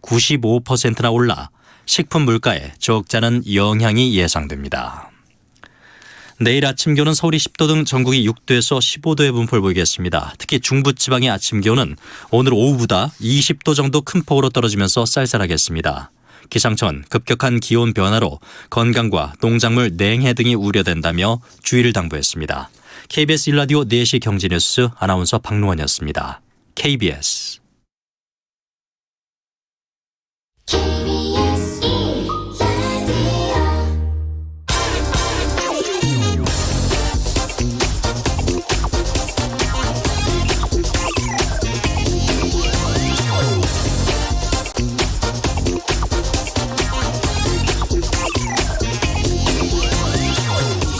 95%나 올라 식품 물가에 적잖은 영향이 예상됩니다. 내일 아침 기온은 서울이 10도 등 전국이 6도에서 15도의 분포를 보이겠습니다. 특히 중부지방의 아침 기온은 오늘 오후보다 20도 정도 큰 폭으로 떨어지면서 쌀쌀하겠습니다. 기상청은 급격한 기온 변화로 건강과 농작물 냉해 등이 우려된다며 주의를 당부했습니다. KBS 1라디오 4시 경제뉴스 아나운서 박노원이었습니다. KBS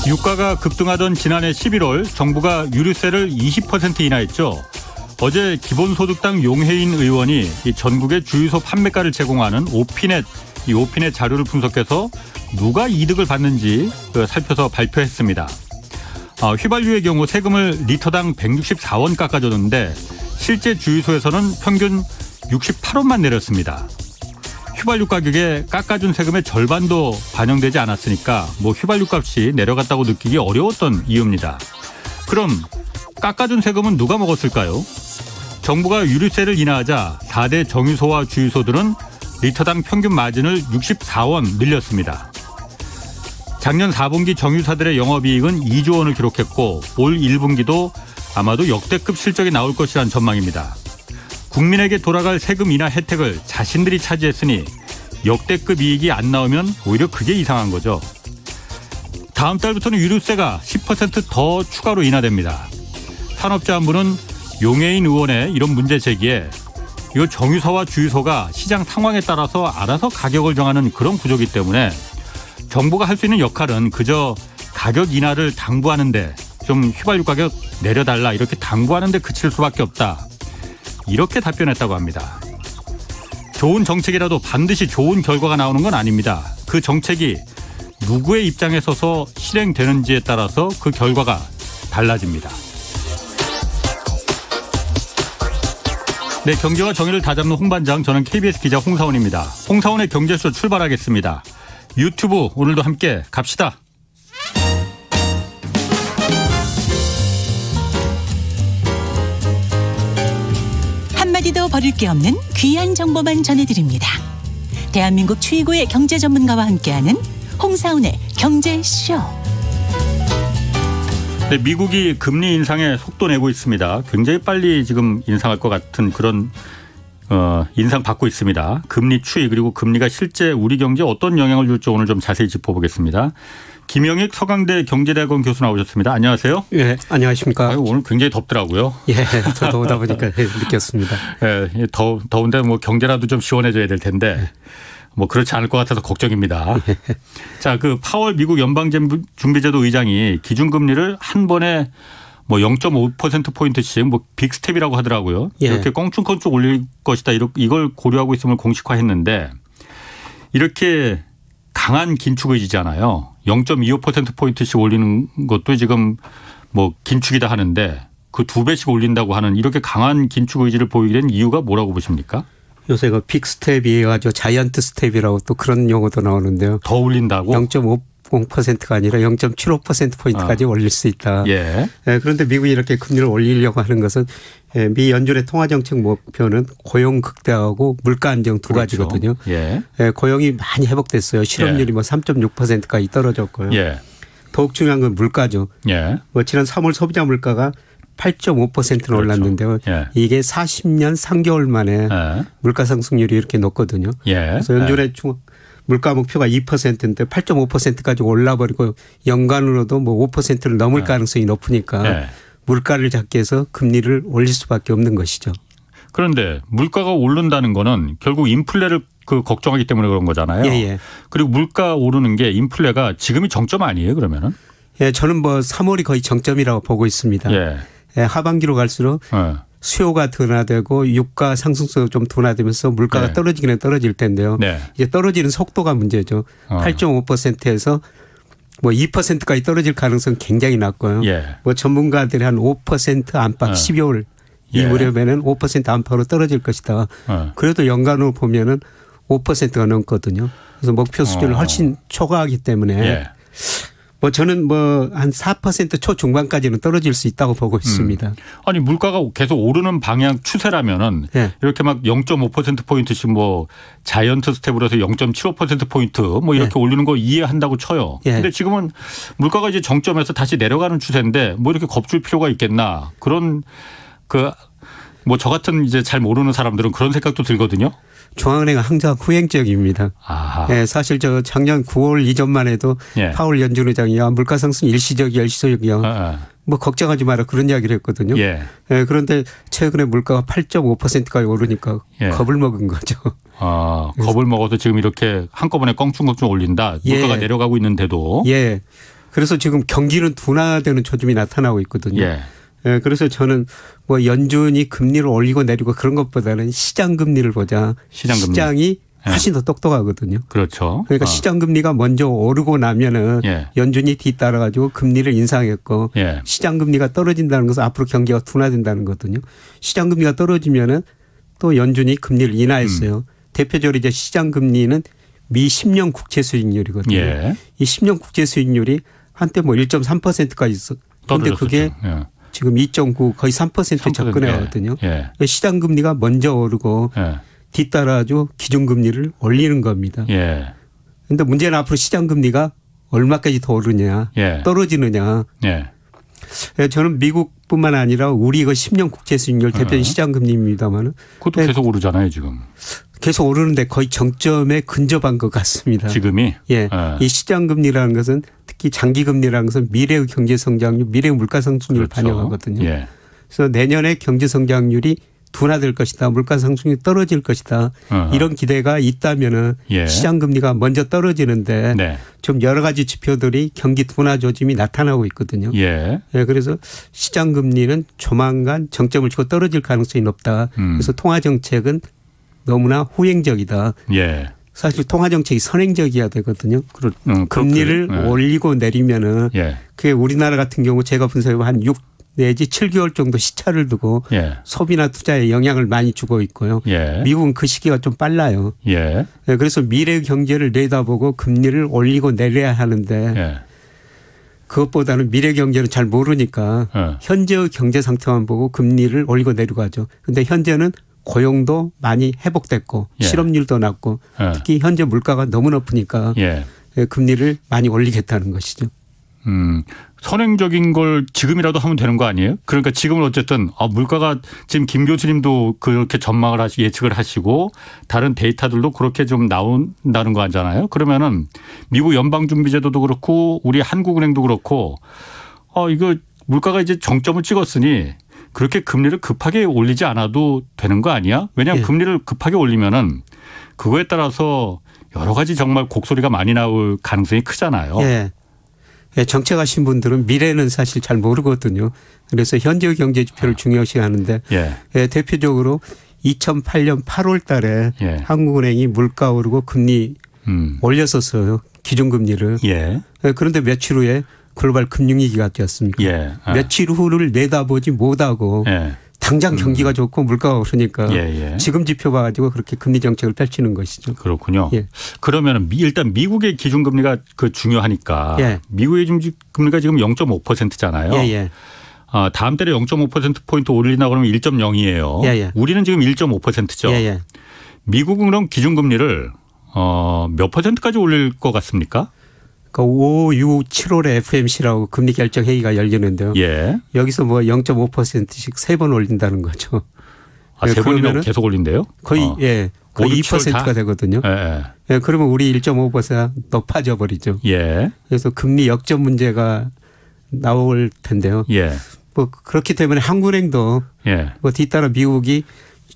유가가 급등하던 지난해 11월 정부가 유류세를 20% 인하했죠. 어제 기본소득당 용해인 의원이 이 전국의 주유소 판매가를 제공하는 오피넷 자료를 분석해서 누가 이득을 받는지 살펴서 발표했습니다. 휘발유의 경우 세금을 리터당 164원 깎아줬는데 실제 주유소에서는 평균 68원만 내렸습니다. 휘발유 가격에 깎아준 세금의 절반도 반영되지 않았으니까 휘발유 값이 내려갔다고 느끼기 어려웠던 이유입니다. 그럼 깎아준 세금은 누가 먹었을까요? 정부가 유류세를 인하하자 4대 정유소와 주유소들은 리터당 평균 마진을 64원 늘렸습니다. 작년 4분기 정유사들의 영업이익은 2조 원을 기록했고 올 1분기도 아마도 역대급 실적이 나올 것이란 전망입니다. 국민에게 돌아갈 세금 인하 혜택을 자신들이 차지했으니 역대급 이익이 안 나오면 오히려 그게 이상한 거죠. 다음 달부터는 유류세가 10%더 추가로 인하됩니다. 산업자원부는 용해인 의원의 이런 문제 제기에 이거 정유사와 주유소가 시장 상황에 따라서 알아서 가격을 정하는 그런 구조이기 때문에 정부가 할 수 있는 역할은 그저 가격 인하를 당부하는데 좀 휘발유 가격 내려달라 이렇게 당부하는데 그칠 수밖에 없다. 이렇게 답변했다고 합니다. 좋은 정책이라도 반드시 좋은 결과가 나오는 건 아닙니다. 그 정책이 누구의 입장에 서서 실행되는지에 따라서 그 결과가 달라집니다. 네, 경제와 정의를 다잡는 홍반장, 저는 KBS 기자 홍사원입니다. 홍사원의 경제쇼 출발하겠습니다. 유튜브 오늘도 함께 갑시다. 한마디도 버릴 게 없는 귀한 정보만 전해드립니다. 대한민국 최고의 경제 전문가와 함께하는 홍사훈의 경제쇼. 네, 미국이 금리 인상에 속도 내고 있습니다. 굉장히 빨리 지금 인상할 것 같은 그런 인상받고 있습니다. 금리 추이 그리고 금리가 실제 우리 경제에 어떤 영향을 줄지 오늘 좀 자세히 짚어보겠습니다. 김영익 서강대 경제대학원 교수 나오셨습니다. 안녕하세요. 예, 안녕하십니까. 오늘 굉장히 덥더라고요. 예, 저도 오다 보니까 느꼈습니다. 예, 더운데 경제라도 좀 시원해져야 될 텐데 그렇지 않을 것 같아서 걱정입니다. 자, 그 파월 미국 연방준비제도 의장이 기준금리를 한 번에 0.5%포인트씩 빅스텝이라고 하더라고요. 예. 이렇게 껑충껑충 올릴 것이다. 이걸 고려하고 있음을 공식화했는데 이렇게 강한 긴축 의지잖아요. 0.25%포인트씩 올리는 것도 지금 긴축이다 하는데 그 2배씩 올린다고 하는 이렇게 강한 긴축 의지를 보이게 된 이유가 뭐라고 보십니까? 요새 그 빅스텝이 아주 자이언트 스텝이라고 또 그런 용어도 나오는데요. 더 올린다고? 0.50%가 아니라 0.75%포인트까지 올릴 수 있다. 예. 그런데 미국이 이렇게 금리를 올리려고 하는 것은 미 연준의 통화정책 목표는 고용 극대화하고 물가 안정 두 그렇죠. 가지거든요. 예. 고용이 많이 회복됐어요. 실업률이 3.6%까지 떨어졌고요. 예. 더욱 중요한 건 물가죠. 예. 지난 3월 소비자 물가가 8.5%는 그렇죠. 올랐는데요. 예. 이게 40년 3개월 만에 물가 상승률이 이렇게 높거든요. 예. 그래서 연준의 물가 목표가 2%인데 8.5%까지 올라버리고 연간으로도 5%를 넘을 가능성이 높으니까 물가를 잡기 위해서 금리를 올릴 수밖에 없는 것이죠. 그런데 물가가 오른다는 거는 결국 인플레를 걱정하기 때문에 그런 거잖아요. 예. 그리고 물가 오르는 게 인플레가 지금이 정점 아니에요, 그러면은? 예, 저는 3월이 거의 정점이라고 보고 있습니다. 예. 하반기로 갈수록 수요가 둔화되고 유가 상승성이 좀 둔화되면서 물가가 떨어지기는 떨어질 텐데요. 이제 떨어지는 속도가 문제죠. 8.5%에서 2%까지 떨어질 가능성은 굉장히 낮고요. 전문가들이 한 5% 안팎 12월 이 예. 무렵에는 5% 안팎으로 떨어질 것이다. 그래도 연간으로 보면은 5%가 넘거든요. 그래서 목표 수준을 훨씬 초과하기 때문에 예. 뭐 저는 뭐 한 4% 초중반까지는 떨어질 수 있다고 보고 있습니다. 아니 물가가 계속 오르는 방향 추세라면은 예. 이렇게 막 0.5%포인트씩 뭐 자이언트 스텝으로 해서 0.75%포인트 뭐 이렇게 올리는 거 이해한다고 쳐요. 예. 근데 지금은 물가가 이제 정점에서 다시 내려가는 추세인데 뭐 이렇게 겁줄 필요가 있겠나. 그런 뭐 저 같은 이제 잘 모르는 사람들은 그런 생각도 들거든요. 중앙은행은 항상 후행적입니다. 아하. 예, 사실 저 작년 9월 이전만 해도 예. 파월 연준 의장이 야, 물가 상승 일시적이야. 뭐 걱정하지 마라 그런 이야기를 했거든요. 예. 예, 그런데 최근에 물가가 8.5%까지 오르니까 예. 겁을 먹은 거죠. 겁을 먹어서 지금 이렇게 한꺼번에 껑충껑충 올린다. 물가가 예. 내려가고 있는데도. 예. 그래서 지금 경기는 둔화되는 초점이 나타나고 있거든요. 예. 예, 그래서 저는 뭐 연준이 금리를 올리고 내리고 그런 것보다는 시장 금리를 보자. 시장 금리. 시장이 훨씬 더 똑똑하거든요. 그렇죠. 그러니까 시장 금리가 먼저 오르고 나면은 예. 연준이 뒤따라 가지고 금리를 인상했고 예. 시장 금리가 떨어진다는 것은 앞으로 경기가 둔화된다는 거거든요. 시장 금리가 떨어지면은 또 연준이 금리를 인하했어요. 대표적으로 이제 시장 금리는 미 10년 국채 수익률이거든요. 예. 이 10년 국채 수익률이 한때 뭐 1.3%까지 있어. 그런데 그게 예. 지금 2.9 거의 3% 접근하거든요. 예. 시장 금리가 먼저 오르고 예. 뒤따라줘 기준 금리를 올리는 겁니다. 예. 그런데 문제는 앞으로 시장 금리가 얼마까지 더 오르냐, 예. 떨어지느냐. 예. 저는 미국뿐만 아니라 우리 그 10년 국채 수익률 대표적인 시장 금리입니다만은 그것도 네. 계속 오르잖아요, 지금. 계속 오르는데 거의 정점에 근접한 것 같습니다. 지금이. 예, 이 시장 금리라는 것은 특히 장기 금리라는 것은 미래의 경제 성장률, 미래의 물가 상승률을 그렇죠. 반영하거든요. 예. 그래서 내년에 경제 성장률이 둔화될 것이다, 물가 상승률이 떨어질 것이다, 이런 기대가 있다면은 예. 시장 금리가 먼저 떨어지는데 네. 좀 여러 가지 지표들이 경기 둔화 조짐이 나타나고 있거든요. 예. 예, 그래서 시장 금리는 조만간 정점을 치고 떨어질 가능성이 높다. 그래서 통화 정책은 너무나 후행적이다. 예. 사실 통화 정책이 선행적이어야 되거든요. 금리를 예. 올리고 내리면은 예. 그게 우리나라 같은 경우 제가 분석해보면 한 6 내지 7개월 정도 시차를 두고 예. 소비나 투자에 영향을 많이 주고 있고요. 예. 미국은 그 시기가 좀 빨라요. 예. 예, 그래서 미래 경제를 내다보고 금리를 올리고 내려야 하는데 예. 그것보다는 미래 경제는 잘 모르니까 예. 현재의 경제 상태만 보고 금리를 올리고 내리고 하죠. 그런데 현재는 고용도 많이 회복됐고 예. 실업률도 낮고 예. 특히 현재 물가가 너무 높으니까 예. 금리를 많이 올리겠다는 것이죠. 선행적인 걸 지금이라도 하면 되는 거 아니에요? 그러니까 지금은 어쨌든 물가가 지금 김 교수님도 그렇게 전망을 예측을 하시고 다른 데이터들도 그렇게 좀 나온다는 거 아니잖아요. 그러면은 미국 연방준비제도도 그렇고 우리 한국은행도 그렇고 이거 물가가 이제 정점을 찍었으니 그렇게 금리를 급하게 올리지 않아도 되는 거 아니야? 왜냐하면 예. 금리를 급하게 올리면은 그거에 따라서 여러 가지 정말 곡소리가 많이 나올 가능성이 크잖아요. 예. 예, 정책하신 분들은 미래는 사실 잘 모르거든요. 그래서 현재의 경제 지표를 중요시 하는데 예. 예, 대표적으로 2008년 8월 달에 예. 한국은행이 물가 오르고 금리 올렸었어요. 기준금리를. 예. 예, 그런데 며칠 후에 글로벌 금융위기가 되었습니까? 예. 며칠 후를 내다보지 못하고 예. 당장 경기가 좋고 물가가 오르니까 예. 지금 지표 봐가지고 그렇게 금리 정책을 펼치는 것이죠. 그렇군요. 예. 그러면 일단 미국의 기준금리가 중요하니까 예. 미국의 기준금리가 지금 0.5%잖아요. 예. 다음 달에 0.5%포인트 올리나 그러면 1.0이에요. 예. 우리는 지금 1.5%죠. 예. 미국은 그럼 기준금리를 몇 %까지 올릴 것 같습니까? 5, 6, 7월에 FMC라고 금리 결정 회의가 열리는데요. 예. 여기서 뭐 0.5%씩 3번 올린다는 거죠. 세 번이나 그러면은 계속 올린대요? 거의 거의 5, 6, 7월 2%가 다? 되거든요. 예. 그러면 우리 1.5% 높아져 버리죠. 예. 그래서 금리 역전 문제가 나올 텐데요. 예. 뭐 그렇기 때문에 한국은행도 예. 뭐 뒤따라 미국이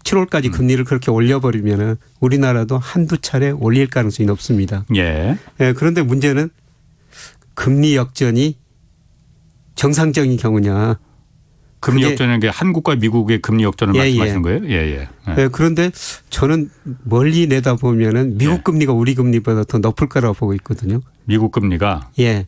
7월까지 금리를 그렇게 올려버리면은 우리나라도 한두 차례 올릴 가능성이 높습니다. 예. 그런데 문제는 금리 역전이 정상적인 경우냐. 금리 그게 역전이라는 게 한국과 미국의 금리 역전을 말씀하시는 거예요? 예. 그런데 저는 멀리 내다보면은 미국 금리가 우리 금리보다 더 높을 거라고 보고 있거든요. 미국 금리가 예.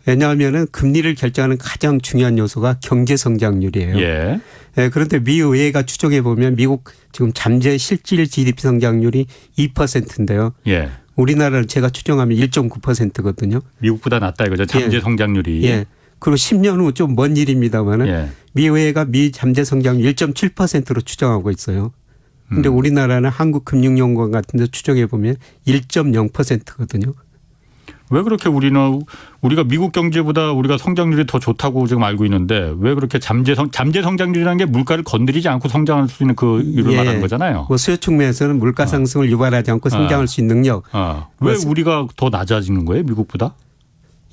왜냐하면은 금리를 결정하는 가장 중요한 요소가 경제 성장률이에요. 예. 예, 그런데 미 의회가 추정해 보면 미국 지금 잠재 실질 GDP 성장률이 2%인데요. 예. 우리나라는 제가 추정하면 1.9%거든요. 미국보다 낮다 이거죠. 잠재 예. 성장률이. 예. 그리고 10년 후 좀 먼 일입니다만은 예. 미 의회가 미 잠재 성장률 1.7%로 추정하고 있어요. 그런데 우리나라는 한국금융연구원 같은 데 추정해 보면 1.0%거든요. 왜 그렇게 우리가 미국 경제보다 우리가 성장률이 더 좋다고 지금 알고 있는데 왜 그렇게 잠재 성장률이라는 게 물가를 건드리지 않고 성장할 수 있는 그 이유를 말하는 거잖아요. 뭐 수요 측면에서는 물가 상승을 유발하지 않고 성장할 수 있는 능력. 왜 우리가 더 낮아지는 거예요, 미국보다?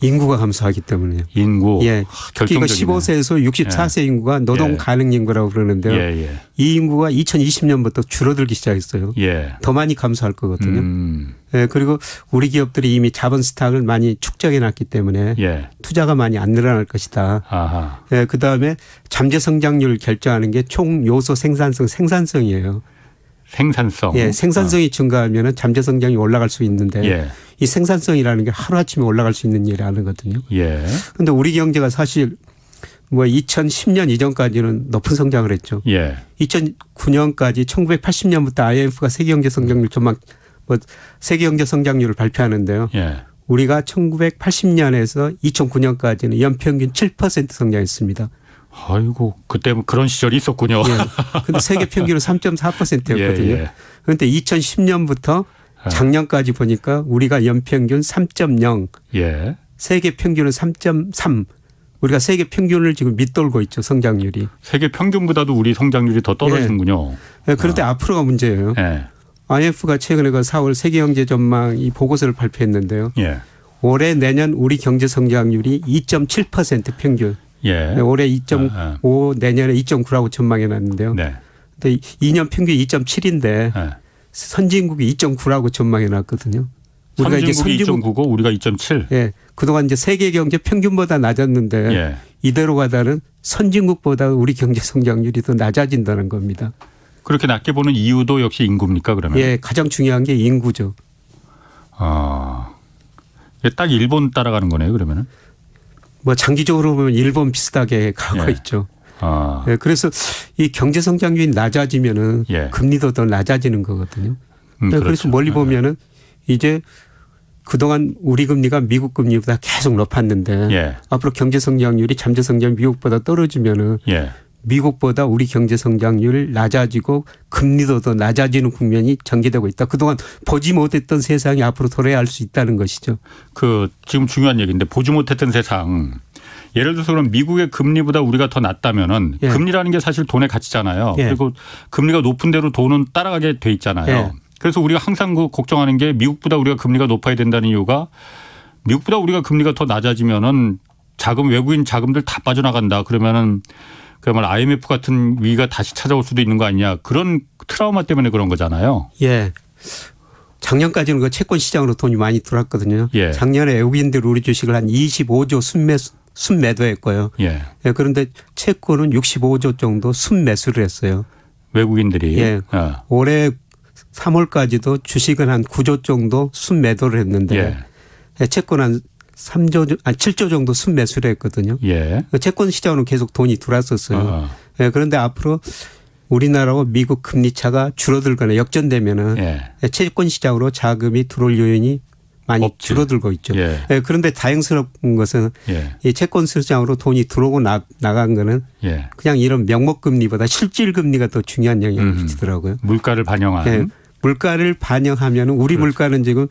인구가 감소하기 때문에요. 인구. 예. 특히 이거 15세에서 64세 인구가 노동 가능 인구라고 그러는데요. 예. 이 인구가 2020년부터 줄어들기 시작했어요. 예. 더 많이 감소할 거거든요. 예. 그리고 우리 기업들이 이미 자본 스탁을 많이 축적해 놨기 때문에 예. 투자가 많이 안 늘어날 것이다. 아하. 예. 그다음에 잠재 성장률을 결정하는 게 총 요소 생산성이에요. 생산성. 예. 생산성이 증가하면 잠재 성장이 올라갈 수 있는데 예. 이 생산성이라는 게 하루아침에 올라갈 수 있는 일이 아니거든요. 예. 그런데 우리 경제가 사실 뭐 2010년 이전까지는 높은 성장을 했죠. 예. 2009년까지 1980년부터 IMF가 세계경제 성장률 전망 세계경제 성장률을 발표하는데요. 예. 우리가 1980년에서 2009년까지는 연평균 7% 성장했습니다. 아이고 그때 뭐 그런 시절이 있었군요. 그런데 세계 평균은 3.4%였거든요. 예. 그런데 2010년부터 작년까지 보니까 우리가 연평균 3.0, 예. 세계 평균은 3.3. 우리가 세계 평균을 지금 밑돌고 있죠, 성장률이. 세계 평균보다도 우리 성장률이 더 떨어지는군요. 예. 그런데 앞으로가 문제예요. 예. IMF가 최근에 그 4월 세계경제 전망 이 보고서를 발표했는데요. 예. 올해 내년 우리 경제 성장률이 2.7% 평균. 예. 올해 2.5 내년에 2.9라고 전망해 놨는데요. 네. 근데 2년 평균 2.7인데 예. 선진국이 2.9라고 전망해 놨거든요. 우리가 이제 선진국이 2.9고 우리가 2.7. 예. 그동안 이제 세계 경제 평균보다 낮았는데 예. 이대로 가다는 선진국보다 우리 경제 성장률이 더 낮아진다는 겁니다. 그렇게 낮게 보는 이유도 역시 인구입니까 그러면? 예. 가장 중요한 게 인구죠. 딱 일본 따라가는 거네요 그러면은. 뭐 장기적으로 보면 일본 비슷하게 가고 예. 있죠. 예, 그래서 이 경제 성장률이 낮아지면은 예. 금리도 더 낮아지는 거거든요. 그래서 그렇죠. 멀리 보면은 이제 그동안 우리 금리가 미국 금리보다 계속 높았는데 예. 앞으로 경제 성장률이 잠재 성장 미국보다 떨어지면은 예. 미국보다 우리 경제 성장률 낮아지고 금리도 더 낮아지는 국면이 전개되고 있다. 그동안 보지 못했던 세상이 앞으로 도래할 수 있다는 것이죠. 지금 중요한 얘기인데 보지 못했던 세상. 예를 들어서 그럼 미국의 금리보다 우리가 더 낮다면은 예. 금리라는 게 사실 돈의 가치잖아요. 예. 그리고 금리가 높은 대로 돈은 따라가게 돼 있잖아요. 예. 그래서 우리가 항상 걱정하는 게 미국보다 우리가 금리가 높아야 된다는 이유가 미국보다 우리가 금리가 더 낮아지면은 외국인 자금들 다 빠져나간다. 그러면은 그야말로 IMF 같은 위기가 다시 찾아올 수도 있는 거 아니냐. 그런 트라우마 때문에 그런 거잖아요. 예. 작년까지는 그 채권 시장으로 돈이 많이 들어왔거든요. 예. 작년에 외국인들 우리 주식을 한 25조 순매도했고요. 예. 예, 그런데 채권은 65조 정도 순매수를 했어요. 외국인들이. 예. 올해 3월까지도 주식은 한 9조 정도 순매도를 했는데 예. 채권 한 7조 정도 순매수를 했거든요. 예. 채권 시장으로 계속 돈이 들어왔었어요. 예, 그런데 앞으로 우리나라와 미국 금리 차가 줄어들거나 역전되면은 예. 채권 시장으로 자금이 들어올 요인이 많이 없지. 줄어들고 있죠. 예. 예, 그런데 다행스러운 것은 예. 이 채권 시장으로 돈이 들어오고 나간 거는 예. 그냥 이런 명목 금리보다 실질 금리가 더 중요한 영향을 미치더라고요. 물가를 반영한. 예, 물가를 반영하면은 우리 그렇죠. 물가는 지금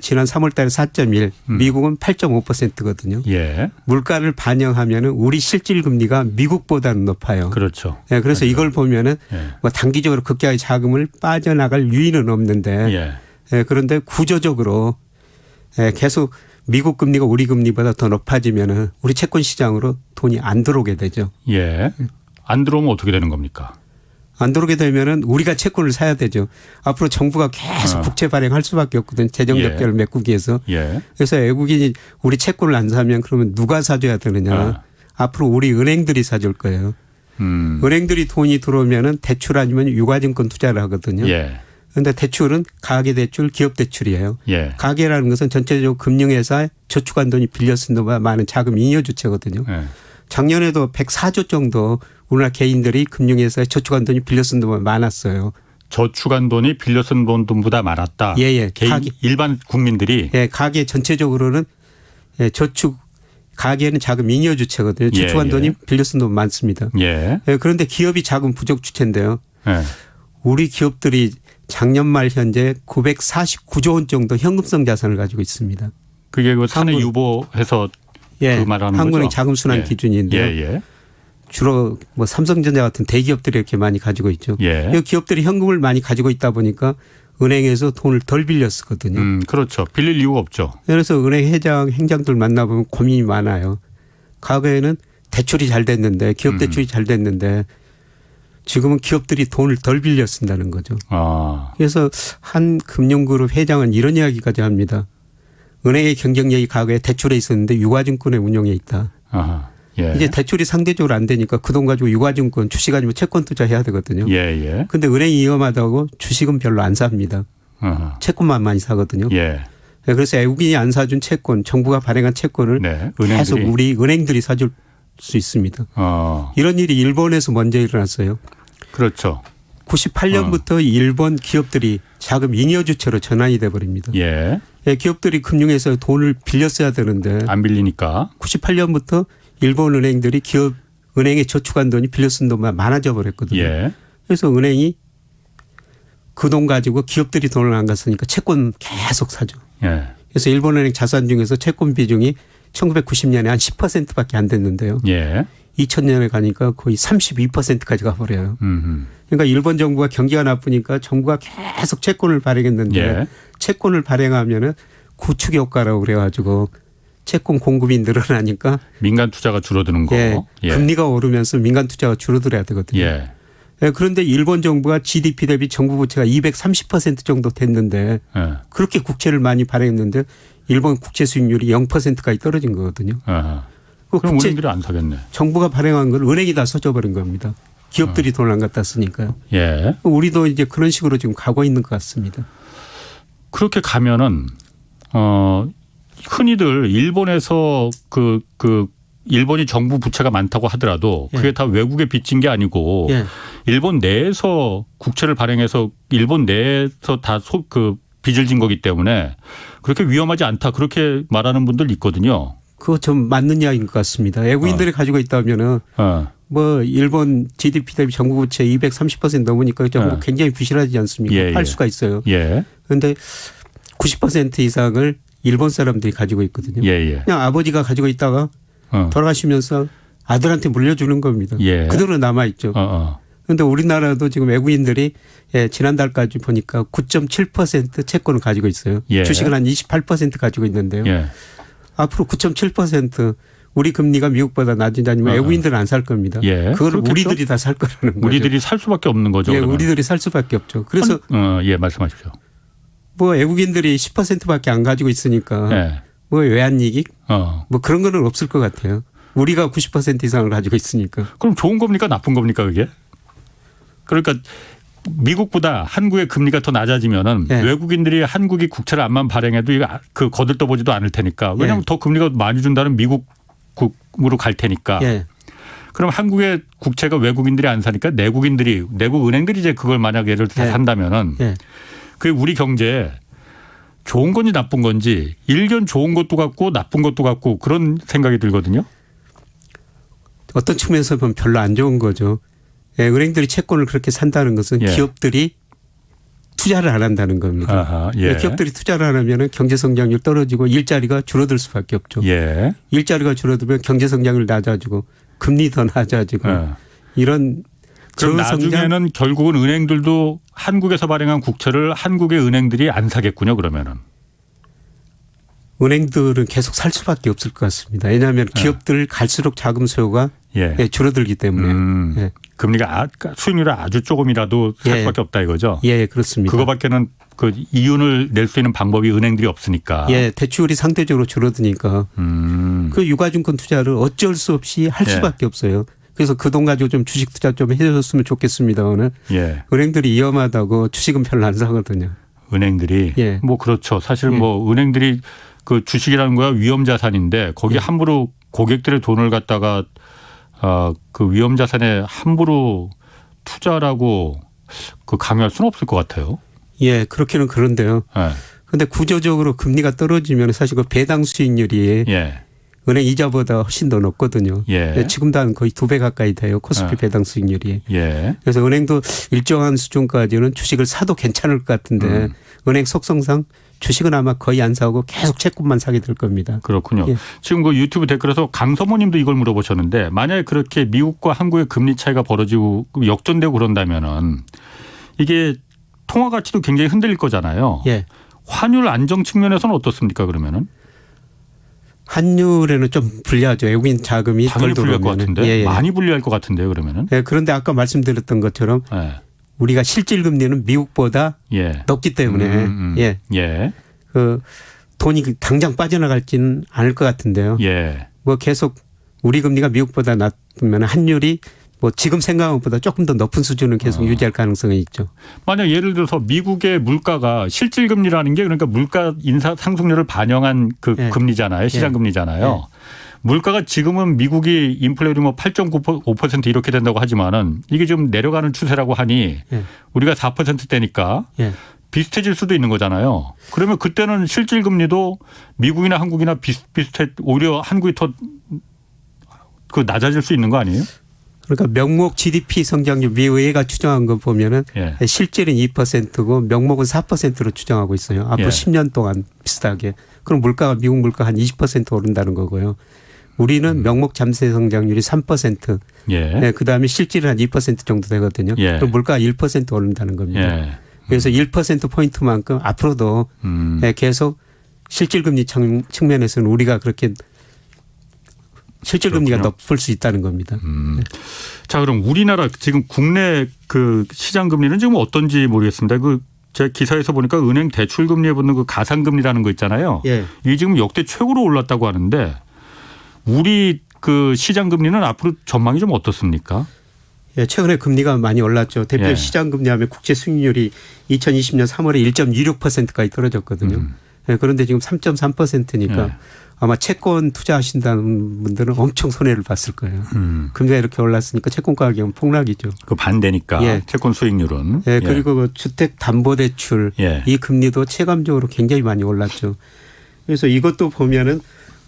지난 3월 달에 4.1, 미국은 8.5%거든요. 예. 물가를 반영하면은 우리 실질 금리가 미국보다는 높아요. 그렇죠. 예, 그래서 이걸 보면은 예. 뭐 단기적으로 극적인 자금을 빠져나갈 유인은 없는데 예. 예, 그런데 구조적으로 예, 계속 미국 금리가 우리 금리보다 더 높아지면은 우리 채권 시장으로 돈이 안 들어오게 되죠. 예. 안 들어오면 어떻게 되는 겁니까? 안 들어오게 되면은 우리가 채권을 사야 되죠. 앞으로 정부가 계속 국채 발행할 수밖에 없거든요. 재정 적자를 메꾸기 위해서. 예. 그래서 외국인이 우리 채권을 안 사면 그러면 누가 사줘야 되느냐. 앞으로 우리 은행들이 사줄 거예요. 은행들이 돈이 들어오면은 대출 아니면 유가증권 투자를 하거든요. 예. 그런데 대출은 가계대출, 기업대출이에요. 예. 가계라는 것은 전체적으로 금융회사에 저축한 돈이 빌려 쓴 돈보다 많은 자금 잉여 주체거든요. 예. 작년에도 104조 정도 우리나라 개인들이 금융회사에 저축한 돈이 빌려 쓴 돈보다 많았어요. 저축한 돈이 빌려 쓴 돈보다 많았다. 예. 개인 가계. 일반 국민들이. 예, 가계 전체적으로는 예, 저축 가계는 자금 잉여 주체거든요. 저축한 예. 돈이 빌려 쓴 돈 많습니다. 예. 예, 그런데 기업이 자금 부족 주체인데요. 예. 우리 기업들이 작년 말 현재 949조 원 정도 현금성 자산을 가지고 있습니다. 그게 그 사내 한국- 유보해서 예, 그 말하는 한국은행 거죠? 자금 순환 예. 기준인데요. 예. 주로 뭐 삼성전자 같은 대기업들이 이렇게 많이 가지고 있죠. 예. 이 기업들이 현금을 많이 가지고 있다 보니까 은행에서 돈을 덜 빌려 쓰거든요. 그렇죠. 빌릴 이유가 없죠. 그래서 은행 회장, 행장들 만나보면 고민이 많아요. 과거에는 대출이 잘 됐는데 기업 대출이 잘 됐는데 지금은 기업들이 돈을 덜 빌려 쓴다는 거죠. 아. 그래서 한 금융그룹 회장은 이런 이야기까지 합니다. 은행의 경쟁력이 과거에 대출에 있었는데 유가증권의 운용에 있다. 아하. 예. 이제 대출이 상대적으로 안 되니까 그 돈 가지고 유가증권 주식 아니면 채권 투자해야 되거든요. 예. 근데 은행이 위험하다고 주식은 별로 안 삽니다. 아하. 채권만 많이 사거든요. 예. 그래서 외국인이 안 사준 채권, 정부가 발행한 채권을 네. 계속 은행들이. 우리 은행들이 사줄 수 있습니다. 어. 이런 일이 일본에서 먼저 일어났어요. 그렇죠. 98년부터 일본 기업들이 자금 잉여 주체로 전환이 돼 버립니다. 예. 기업들이 금융에서 돈을 빌려 써야 되는데 안 빌리니까. 98년부터 일본 은행들이 기업 은행에 저축한 돈이 빌려 쓴 돈만 많아져 버렸거든요. 예. 그래서 은행이 그 돈 가지고 기업들이 돈을 안 갔으니까 채권 계속 사죠. 예. 그래서 일본은행 자산 중에서 채권 비중이 1990년에 한 10%밖에 안 됐는데요. 예. 2000년에 가니까 거의 32%까지 가버려요. 그러니까 일본 정부가 경기가 나쁘니까 정부가 계속 채권을 발행했는데 예. 채권을 발행하면은 구축 효과라고 그래가지고 채권 공급이 늘어나니까 민간 투자가 줄어드는 거. 예, 금리가 오르면서 민간 투자가 줄어들어야 되거든요. 예. 예, 그런데 일본 정부가 GDP 대비 정부 부채가 230% 정도 됐는데 예. 그렇게 국채를 많이 발행했는데 일본 국채 수익률이 0%까지 떨어진 거거든요. 아하. 그 그럼 국채 은행들이 안 사겠네. 정부가 발행한 걸 은행이 다 써줘버린 겁니다. 기업들이 돈을 안 갖다 쓰니까요. 예. 우리도 이제 그런 식으로 지금 가고 있는 것 같습니다. 그렇게 가면은 흔히들 일본에서 그 일본이 정부 부채가 많다고 하더라도 그게 예. 다 외국에 빚진 게 아니고 예. 일본 내에서 국채를 발행해서 일본 내에서 다 빚을 진 거기 때문에 그렇게 위험하지 않다 그렇게 말하는 분들 있거든요. 그거 좀 맞는 이야기인 것 같습니다. 외국인들이 가지고 있다면은 뭐 일본 GDP 대비 정부 부채 230% 넘으니까 정부 굉장히 부실하지 않습니까? 예, 할 예. 수가 있어요. 예. 그런데 90% 이상을 일본 사람들이 가지고 있거든요. 예. 그냥 아버지가 가지고 있다가 돌아가시면서 아들한테 물려주는 겁니다. 예. 그대로 남아있죠. 그런데 우리나라도 지금 외국인들이 지난달까지 보니까 9.7% 채권을 가지고 있어요. 예. 주식은 한 28% 가지고 있는데요. 예. 앞으로 9.7% 우리 금리가 미국보다 낮아지면 외국인들은 안 살 겁니다. 예. 그걸 그렇겠죠? 우리들이 다 살 거라는 거죠. 우리들이 살 수밖에 없는 거죠. 예, 그러면. 우리들이 살 수밖에 없죠. 그래서 예, 말씀하십시오. 뭐 외국인들이 10%밖에 안 가지고 있으니까 예. 뭐 외환이익 어. 그런 거는 없을 것 같아요. 우리가 90% 이상을 가지고 있으니까. 그럼 좋은 겁니까 나쁜 겁니까 그게? 그러니까 미국보다 한국의 금리가 더 낮아지면은 예. 외국인들이 한국이 국채를 안만 발행해도 이거 그 거들떠보지도 않을 테니까 왜냐하면 예. 더 금리가 많이 준다는 미국으로 갈 테니까. 예. 그럼 한국의 국채가 외국인들이 안 사니까 내국 은행들이 이제 그걸 만약 예를 들어 예. 산다면은 예. 그게 우리 경제에 좋은 건지 나쁜 건지 일견 좋은 것도 같고 나쁜 것도 같고 그런 생각이 들거든요. 어떤 측면에서 보면 별로 안 좋은 거죠. 예, 은행들이 채권을 그렇게 산다는 것은 예. 기업들이 투자를 안 한다는 겁니다. 아하, 예. 기업들이 투자를 안 하면 경제 성장률 떨어지고 일자리가 줄어들 수밖에 없죠. 예. 일자리가 줄어들면 경제 성장률 낮아지고 금리 더 낮아지고 예. 이런 그럼 저성장 나중에는 결국은 은행들도 한국에서 발행한 국채를 한국의 은행들이 안 사겠군요. 그러면은. 은행들은 계속 살 수밖에 없을 것 같습니다. 왜냐하면 기업들 갈수록 자금 수요가 예. 줄어들기 때문에. 예. 금리가 수익률이 아주 조금이라도 살 예. 수밖에 없다 이거죠. 예, 그렇습니다. 그거밖에는 그 이윤을 낼 수 있는 방법이 은행들이 없으니까. 예, 대출이 상대적으로 줄어드니까 그 유가증권 투자를 어쩔 수 없이 할 예. 수밖에 없어요. 그래서 그 돈 가지고 좀 주식 투자 좀 해줬으면 좋겠습니다만은 예. 은행들이 위험하다고 주식은 별로 안 사거든요. 은행들이 예. 뭐 그렇죠. 사실 예. 뭐 은행들이 그 주식이라는 거야 위험 자산인데 거기 예. 함부로 고객들의 돈을 갖다가 그 위험 자산에 함부로 투자라고 그 강요할 수는 없을 것 같아요. 예, 그렇기는 그런데요. 예. 근데 구조적으로 금리가 떨어지면 사실 그 배당 수익률이 예. 은행 이자보다 훨씬 더 높거든요. 예. 지금도 한 거의 2배 가까이 돼요. 코스피 예. 배당 수익률이. 예. 그래서 은행도 일정한 수준까지는 주식을 사도 괜찮을 것 같은데 은행 속성상 주식은 아마 거의 안 사고 계속 채권만 사게 될 겁니다. 그렇군요. 예. 지금 그 유튜브 댓글에서 강서모님도 이걸 물어보셨는데 만약에 그렇게 미국과 한국의 금리 차이가 벌어지고 역전되고 그런다면은 이게 통화 가치도 굉장히 흔들릴 거잖아요. 예. 환율 안정 측면에서는 어떻습니까 그러면은? 환율에는 좀 불리하죠. 외국인 자금이 당연히 덜 불리할 것 들어오면. 같은데 많이 불리할 것 같은데요 그러면은? 예, 그런데 아까 말씀드렸던 것처럼 예. 우리가 실질 금리는 미국보다 예. 높기 때문에 예, 예. 그 돈이 당장 빠져나갈지는 않을 것 같은데요. 예. 뭐 계속 우리 금리가 미국보다 낮으면 환율이 뭐 지금 생각한 것보다 조금 더 높은 수준은 계속 유지할 가능성이 있죠. 만약 예를 들어서 미국의 물가가 실질 금리라는 게 그러니까 물가 인사 상승률을 반영한 그 예. 금리잖아요. 시장 예. 금리잖아요. 예. 물가가 지금은 미국이 인플레이율이 뭐 8.5% 이렇게 된다고 하지만은 이게 좀 내려가는 추세라고 하니 예. 우리가 4%대니까 예. 비슷해질 수도 있는 거잖아요. 그러면 그때는 실질 금리도 미국이나 한국이나 비슷해 오히려 한국이 더 그 낮아질 수 있는 거 아니에요? 그러니까 명목 GDP 성장률 미의회가 추정한 거 보면은 예. 실질은 2%고 명목은 4%로 추정하고 있어요. 앞으로 예. 10년 동안 비슷하게. 그럼 물가가 미국 물가 한 20% 오른다는 거고요. 우리는 명목 잠재 성장률이 3%. 예. 네, 그다음에 실질은 한 2% 정도 되거든요. 예. 그럼 물가가 1% 오른다는 겁니다. 예. 그래서 1% 포인트만큼 앞으로도 네, 계속 실질 금리 측면에서는 우리가 그렇게 실질 금리가 그렇군요. 높을 수 있다는 겁니다. 자, 그럼 우리나라 지금 국내 그 시장 금리는 지금 어떤지 모르겠습니다. 그 제 기사에서 보니까 은행 대출 금리에 붙는 그 가상 금리라는 거 있잖아요. 예. 이게 지금 역대 최고로 올랐다고 하는데 우리 그 시장 금리는 앞으로 전망이 좀 어떻습니까? 예, 최근에 금리가 많이 올랐죠. 대표 예. 시장 금리하면 국채 수익률이 2020년 3월에 1.26%까지 떨어졌거든요. 예, 그런데 지금 3.3%니까 예. 아마 채권 투자하신다는 분들은 엄청 손해를 봤을 거예요. 금리가 이렇게 올랐으니까 채권 가격은 폭락이죠. 그 반대니까 예. 채권 수익률은. 예, 그리고 그 주택담보대출 예. 이 금리도 체감적으로 굉장히 많이 올랐죠. 그래서 이것도 보면은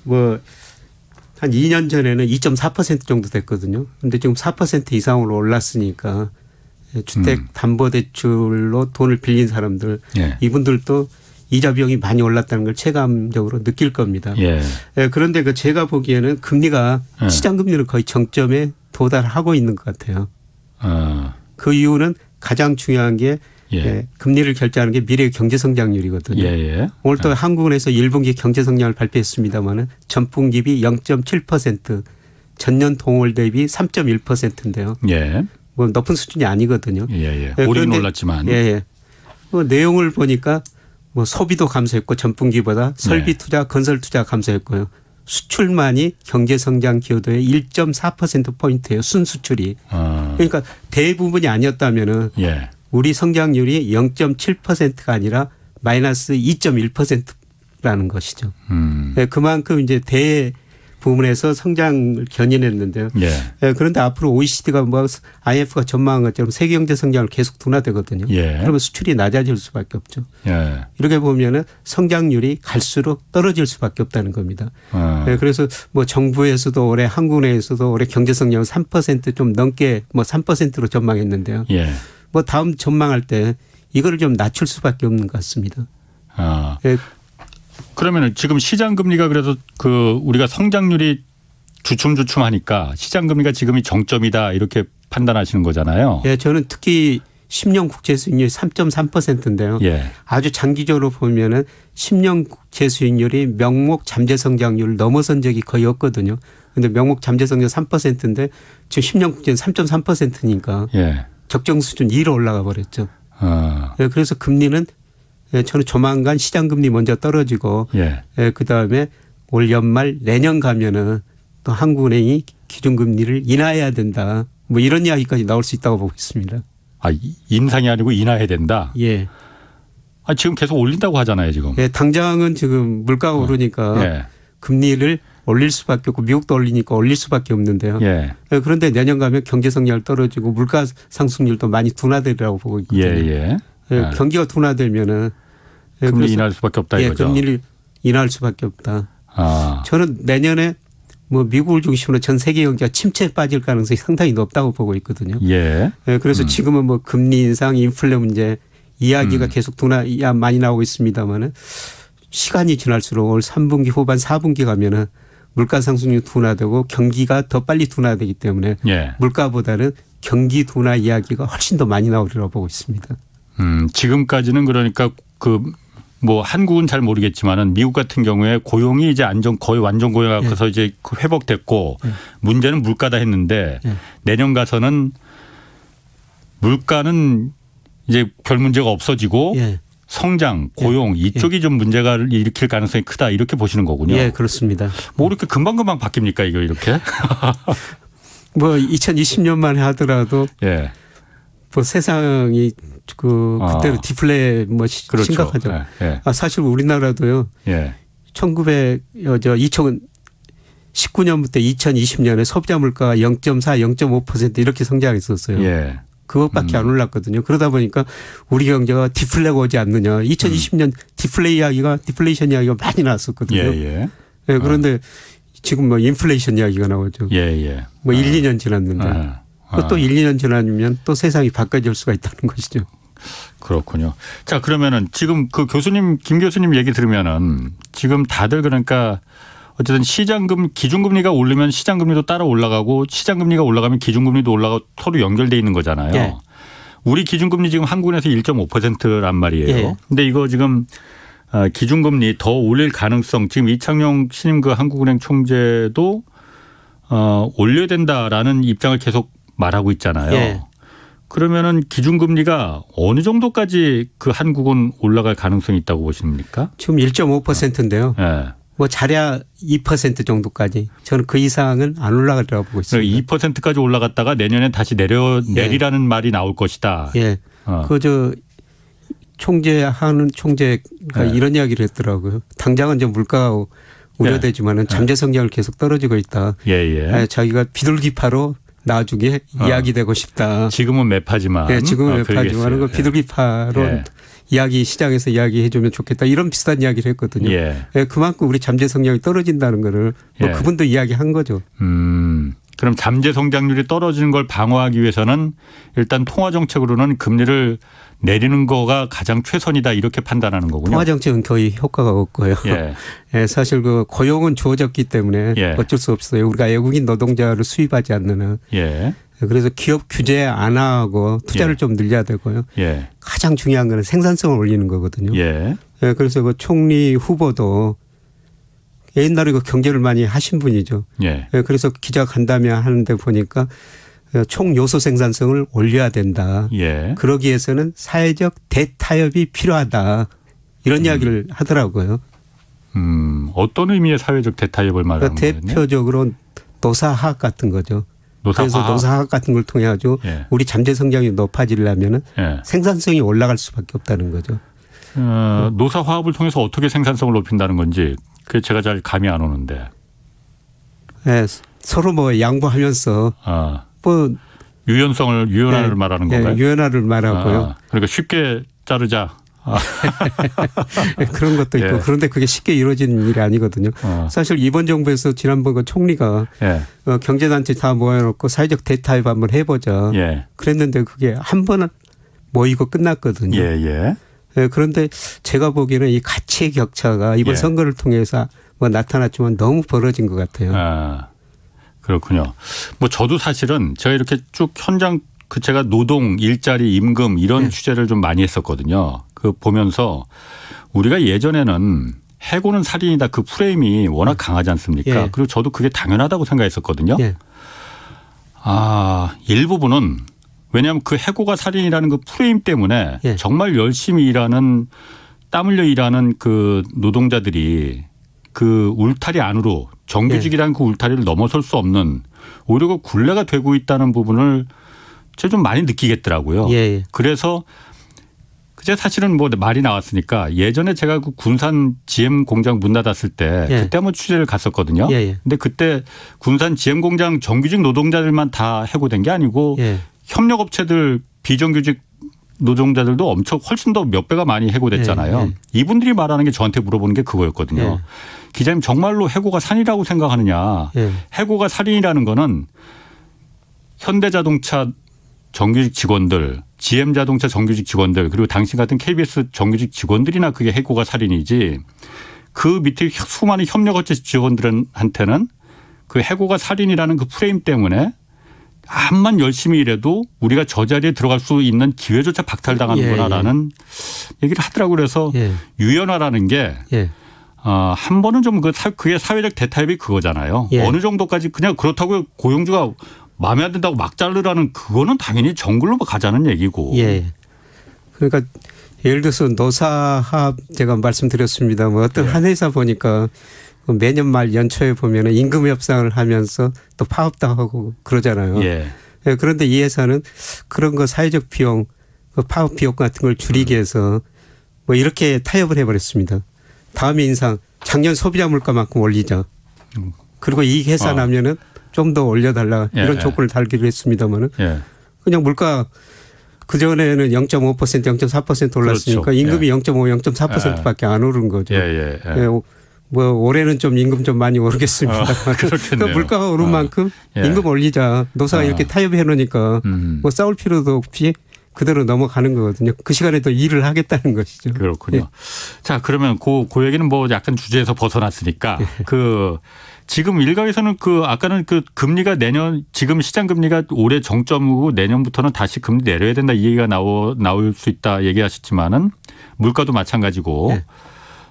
뭐 한 2년 전에는 2.4% 정도 됐거든요. 그런데 지금 4% 이상으로 올랐으니까 주택담보대출로 돈을 빌린 사람들 예. 이분들도 이자 비용이 많이 올랐다는 걸 체감적으로 느낄 겁니다. 예. 예, 그런데 그 제가 보기에는 금리가 예. 시장 금리는 거의 정점에 도달하고 있는 것 같아요. 그 이유는 가장 중요한 게 예. 예, 금리를 결정하는 게 미래의 경제 성장률이거든요. 예. 오늘 또 한국은행에서 1분기 경제 성장을 발표했습니다마는 전분기 비 0.7%, 전년 동월 대비 3.1%인데요. 예. 뭐 높은 수준이 아니거든요. 예. 예, 오르긴 그런데 올랐지만. 예. 뭐 내용을 보니까 뭐 소비도 감소했고 전분기보다 설비 투자, 건설 투자 감소했고요. 수출만이 경제 성장 기여도의 1.4% 포인트예요. 순수출이. 그러니까 대부분이 아니었다면은 예. 우리 성장률이 0.7%가 아니라 마이너스 2.1%라는 것이죠. 예, 그만큼 이제 대부분에서 성장을 견인했는데요. 예. 예, 그런데 앞으로 OECD가 뭐 IMF가 전망한 것처럼 세계 경제 성장을 계속 둔화되거든요. 예. 그러면 수출이 낮아질 수밖에 없죠. 예. 이렇게 보면은 성장률이 갈수록 떨어질 수밖에 없다는 겁니다. 예, 그래서 뭐 정부에서도 올해 한국은행에서도 올해 경제 성장을 3%좀 넘게 뭐 3%로 전망했는데요. 예. 뭐 다음 전망할 때 이거를 좀 낮출 수밖에 없는 것 같습니다. 예, 그러면은 지금 시장 금리가 그래서 그 우리가 성장률이 주춤주춤하니까 시장 금리가 지금이 정점이다 이렇게 판단하시는 거잖아요. 예, 저는 특히 10년 국채 수익률이 3.3%인데요. 예. 아주 장기적으로 보면은 10년 국채 수익률이 명목 잠재 성장률을 넘어선 적이 거의 없거든요. 그런데 명목 잠재 성장 3%인데 지금 10년 국채는 3.3%니까 예. 적정 수준 2로 올라가 버렸죠. 예, 그래서 금리는 예, 저는 조만간 시장 금리 먼저 떨어지고 예. 예, 그다음에 올 연말 내년 가면은 또 한국은행이 기준금리를 인하해야 된다. 뭐 이런 이야기까지 나올 수 있다고 보고 있습니다. 아, 인상이 아니고 인하해야 된다. 예. 아, 지금 계속 올린다고 하잖아요, 지금. 예, 당장은 지금 물가가 오르니까 예. 금리를 올릴 수밖에 없고 미국도 올리니까 올릴 수밖에 없는데요. 예. 예, 그런데 내년 가면 경제 성장률 떨어지고 물가 상승률도 많이 둔화되리라고 보고 있거든요. 예. 예, 경기가 둔화되면은 예, 금리 그래서 인하할 수밖에 없다 예, 이거죠. 금리를 인하할 수밖에 없다. 아. 저는 내년에 뭐 미국을 중심으로 전 세계 경제가 침체에 빠질 가능성이 상당히 높다고 보고 있거든요. 예. 예, 그래서 지금은 뭐 금리 인상, 인플레 문제 이야기가 계속 많이 나오고 있습니다만은 시간이 지날수록 올 3분기 후반 4분기 가면은 물가 상승률 둔화되고 경기가 더 빨리 둔화되기 때문에 예. 물가보다는 경기 둔화 이야기가 훨씬 더 많이 나오리라고 보고 있습니다. 지금까지는 그러니까 그 뭐 한국은 잘 모르겠지만은 미국 같은 경우에 고용이 이제 거의 완전 고용하고서 이제 회복됐고 문제는 물가다 했는데 내년 가서는 물가는 이제 별 문제가 없어지고 예. 성장, 고용 이쪽이 좀 문제가 일으킬 가능성이 크다 이렇게 보시는 거군요. 예, 그렇습니다. 뭐 이렇게 금방금방 바뀝니까 이거 이렇게? 뭐 2020년만 하더라도 예. 뭐 세상이 그때로 디플레 뭐 그렇죠. 심각하죠. 예. 예. 아, 사실 우리나라도요. 예. 2019년부터 2020년에 소비자 물가가 0.4, 0.5% 이렇게 성장했었어요. 예. 그것밖에 안 올랐거든요. 그러다 보니까 우리 경제가 디플레가 오지 않느냐. 2020년 디플레이션 이야기가 많이 나왔었거든요. 예. 네, 그런데 지금 뭐 인플레이션 이야기가 나오죠. 예. 뭐 1, 2년 지났는데 또 1, 2년 지나면 또 세상이 바꿔질 수가 있다는 것이죠. 그렇군요. 자, 그러면은 지금 그 김 교수님 얘기 들으면은 지금 다들 그러니까 어쨌든 기준금리가 오르면 시장금리도 따라 올라가고 시장금리가 올라가면 기준금리도 올라가고 서로 연결돼 있는 거잖아요. 예. 우리 기준금리 지금 한국에서 1.5%란 말이에요. 예. 근데 이거 지금 기준금리 더 올릴 가능성 지금 이창용 신임 그 한국은행 총재도 올려야 된다라는 입장을 계속 말하고 있잖아요. 예. 그러면은 기준금리가 어느 정도까지 그 한국은 올라갈 가능성이 있다고 보십니까? 지금 1.5%인데요. 예. 뭐 잘해야 2% 정도까지. 저는 그 이상은 안 올라가리라고 보고 있습니다. 2%까지 올라갔다가 내년에 다시 내리라는 말이 나올 것이다. 예. 총재가 이런 이야기를 했더라고요. 당장은 이제 물가가 우려되지만은 잠재 성장을 계속 떨어지고 있다. 예. 자기가 비둘기파로 나중에 이야기되고 싶다. 지금은 매파지만. 예, 지금은 매파지만 그 비둘기파로 시장에서 이야기해 주면 좋겠다. 이런 비슷한 이야기를 했거든요. 예. 그만큼 우리 잠재 성장이 떨어진다는 거를 뭐 그분도 이야기한 거죠. 그럼 잠재 성장률이 떨어지는 걸 방어하기 위해서는 일단 통화 정책으로는 금리를 내리는 거가 가장 최선이다 이렇게 판단하는 거군요. 통화 정책은 거의 효과가 없고요. 예, 사실 그 고용은 주어졌기 때문에 어쩔 수 없어요. 우리가 외국인 노동자를 수입하지 않는 한. 예. 그래서 기업 규제 안 하고 투자를 좀 늘려야 되고요. 가장 중요한 거는 생산성을 올리는 거거든요. 그래서 그 총리 후보도 옛날에 그 경제를 많이 하신 분이죠. 그래서 기자 간담회 하는데 보니까 총 요소 생산성을 올려야 된다. 그러기 위해서는 사회적 대타협이 필요하다. 이런 이야기를 하더라고요. 어떤 의미의 사회적 대타협을 말하는 거예요? 대표적으로 노사화학 같은 거죠. 그래서 노사화학 같은 걸 통해 가지고 우리 잠재 성장이 높아지려면 생산성이 올라갈 수밖에 없다는 거죠. 노사화합을 통해서 어떻게 생산성을 높인다는 건지 그게 제가 잘 감이 안 오는데. 서로 뭐 양보하면서 뭐 유연화를 말하는 건가요? 유연화를 말하고요. 그러니까 쉽게 자르자. 그런 것도 있고 그런데 그게 쉽게 이루어지는 일이 아니거든요. 사실 이번 정부에서 지난번 그 총리가 경제단체 다 모여놓고 사회적 대타협 한번 해보자. 그랬는데 그게 한 번 모이고 끝났거든요. 그런데 제가 보기에는 이 가치의 격차가 이번 선거를 통해서 뭐 나타났지만 너무 벌어진 것 같아요. 그렇군요. 뭐 저도 사실은 제가 이렇게 쭉 현장 제가 노동, 일자리, 임금 이런 취재를 좀 많이 했었거든요. 그 보면서 우리가 예전에는 해고는 살인이다 그 프레임이 워낙 강하지 않습니까? 그리고 저도 그게 당연하다고 생각했었거든요. 일부분은 왜냐하면 그 해고가 살인이라는 그 프레임 때문에 정말 열심히 일하는 땀 흘려 일하는 그 노동자들이 그 울타리 안으로 정규직이라는 그 울타리를 넘어설 수 없는 오히려 그 굴레가 되고 있다는 부분을 제가 좀 많이 느끼겠더라고요. 예. 그래서 그제 사실은 뭐 말이 나왔으니까 예전에 제가 그 군산 GM 공장 문 닫았을 때 예. 그때 한번 취재를 갔었거든요. 예. 근데 그때 군산 GM 공장 정규직 노동자들만 다 해고된 게 아니고 예. 협력업체들 비정규직 노동자들도 엄청 훨씬 더 몇 배가 많이 해고됐잖아요. 예. 이분들이 말하는 게 저한테 물어보는 게 그거였거든요. 예. 기자님 정말로 해고가 산이라고 생각하느냐. 예. 해고가 살인이라는 거는 현대자동차 정규직 직원들, GM자동차 정규직 직원들 그리고 당신 같은 KBS 정규직 직원들이나 그게 해고가 살인이지 그 밑에 수많은 협력업체 직원들한테는 그 해고가 살인이라는 그 프레임 때문에 암만 열심히 일해도 우리가 저 자리에 들어갈 수 있는 기회조차 박탈당하는구나라는 얘기를 하더라고요. 그래서 예. 유연화라는 게 예. 한 번은 좀 그게 사회적 대타협이 그거잖아요. 예. 어느 정도까지 그냥 그렇다고 고용주가 마음에 안 든다고 막 자르라는 그거는 당연히 정글로 가자는 얘기고. 예. 그러니까 예를 들어서 노사합 제가 말씀드렸습니다. 어떤 한 회사 보니까 매년 말 연초에 보면 임금 협상을 하면서 또 파업도 하고 그러잖아요. 예. 예, 그런데 이 회사는 그런 거 사회적 비용, 그 파업 비용 같은 걸 줄이기 위해서 뭐 이렇게 타협을 해버렸습니다. 다음에 인상 작년 소비자 물가만큼 올리자. 그리고 이 계산하면은 좀 더 올려달라 이런 예. 조건을 달기로 했습니다만은 예. 그냥 물가 그 전에는 0.5% 0.4% 올랐으니까 그렇죠. 임금이 예. 0.5, 0.4%밖에 안 오른 거죠. 예. 예, 뭐 올해는 좀 임금 좀 많이 오르겠습니다. 그렇겠네요. 물가가 오른 만큼 예. 임금 올리자. 노사가 이렇게 타협해 놓으니까 뭐 싸울 필요도 없이 그대로 넘어가는 거거든요. 그 시간에 또 일을 하겠다는 것이죠. 그렇군요. 예. 자, 그러면 그 얘기는 뭐 약간 주제에서 벗어났으니까 지금 일각에서는 아까는 금리가 지금 시장 금리가 올해 정점이고 내년부터는 다시 금리 내려야 된다 이 얘기가 나올 수 있다 얘기하셨지만은 물가도 마찬가지고 예.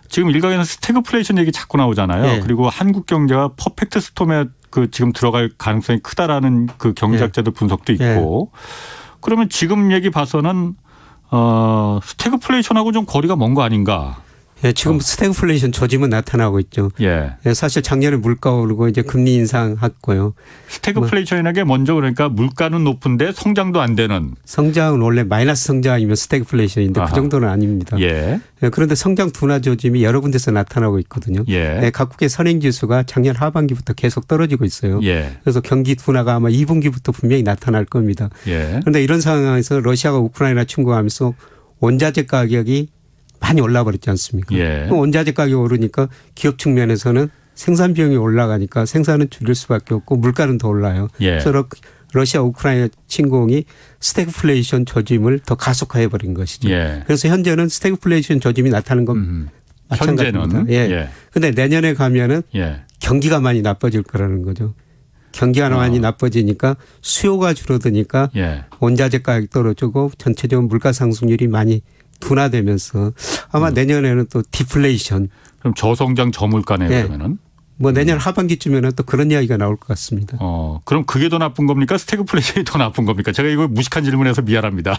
지금 일각에서는 스태그플레이션 얘기 자꾸 나오잖아요. 예. 그리고 한국 경제가 퍼펙트 스톰에 지금 들어갈 가능성이 크다라는 그 경제학자들 분석도 있고 그러면 지금 얘기 봐서는 스태그플레이션하고 좀 거리가 먼 거 아닌가? 예, 지금 스태그플레이션 조짐은 나타나고 있죠. 예. 예, 사실 작년에 물가 오르고 이제 금리 인상했고요. 스태그플레이션이라는 게 먼저 그러니까 물가는 높은데 성장도 안 되는. 성장은 원래 마이너스 성장이면 스태그플레이션인데 아하. 그 정도는 아닙니다. 예. 예, 그런데 성장 둔화 조짐이 여러 군데서 나타나고 있거든요. 예. 예, 각국의 선행지수가 작년 하반기부터 계속 떨어지고 있어요. 예. 그래서 경기 둔화가 아마 2분기부터 분명히 나타날 겁니다. 예. 그런데 이런 상황에서 러시아가 우크라이나 침공하면서 원자재 가격이 많이 올라버렸지 않습니까? 예. 그럼 원자재 가격이 오르니까 기업 측면에서는 생산 비용이 올라가니까 생산은 줄일 수밖에 없고 물가는 더 올라요. 예. 그래서 러시아 우크라이나 침공이 스태그플레이션 조짐을 더 가속화해버린 것이죠. 예. 그래서 현재는 스태그플레이션 조짐이 나타나는 건 마찬가지입니다. 현재는. 예. 근데 내년에 가면은 예. 경기가 많이 나빠질 거라는 거죠. 경기가 많이 나빠지니까 수요가 줄어드니까 예. 원자재 가격 떨어지고 전체적으로 물가 상승률이 많이 둔화되면서 아마 내년에는 또 디플레이션. 그럼 저성장 저물가네요. 예. 그러면은. 뭐 내년 하반기쯤에는 또 그런 이야기가 나올 것 같습니다. 그럼 그게 더 나쁜 겁니까? 스태그플레이션이 더 나쁜 겁니까? 제가 이거 무식한 질문해서 미안합니다.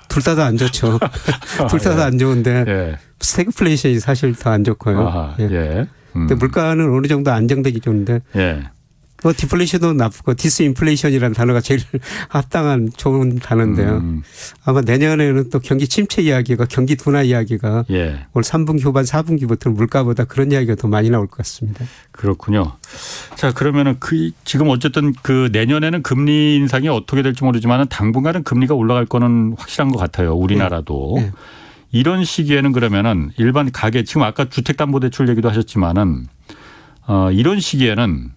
둘 다 안 좋죠. 둘 다 안 좋은데 예. 스태그플레이션이 사실 더 안 좋고요. 아하. 예. 예. 근데 물가는 어느 정도 안정되기 좋은데 예. 뭐 디플레이션도 나쁘고 디스인플레이션이라는 단어가 제일 합당한 좋은 단어인데요. 아마 내년에는 또 경기 침체 이야기가 경기 둔화 이야기가 예. 올 3분기 후반 4분기부터는 물가보다 그런 이야기가 더 많이 나올 것 같습니다. 그렇군요. 자, 그러면은 지금 어쨌든 내년에는 금리 인상이 어떻게 될지 모르지만 당분간은 금리가 올라갈 거는 확실한 것 같아요. 우리나라도. 네. 이런 시기에는 그러면은 일반 가계 지금 아까 주택담보대출 얘기도 하셨지만은 이런 시기에는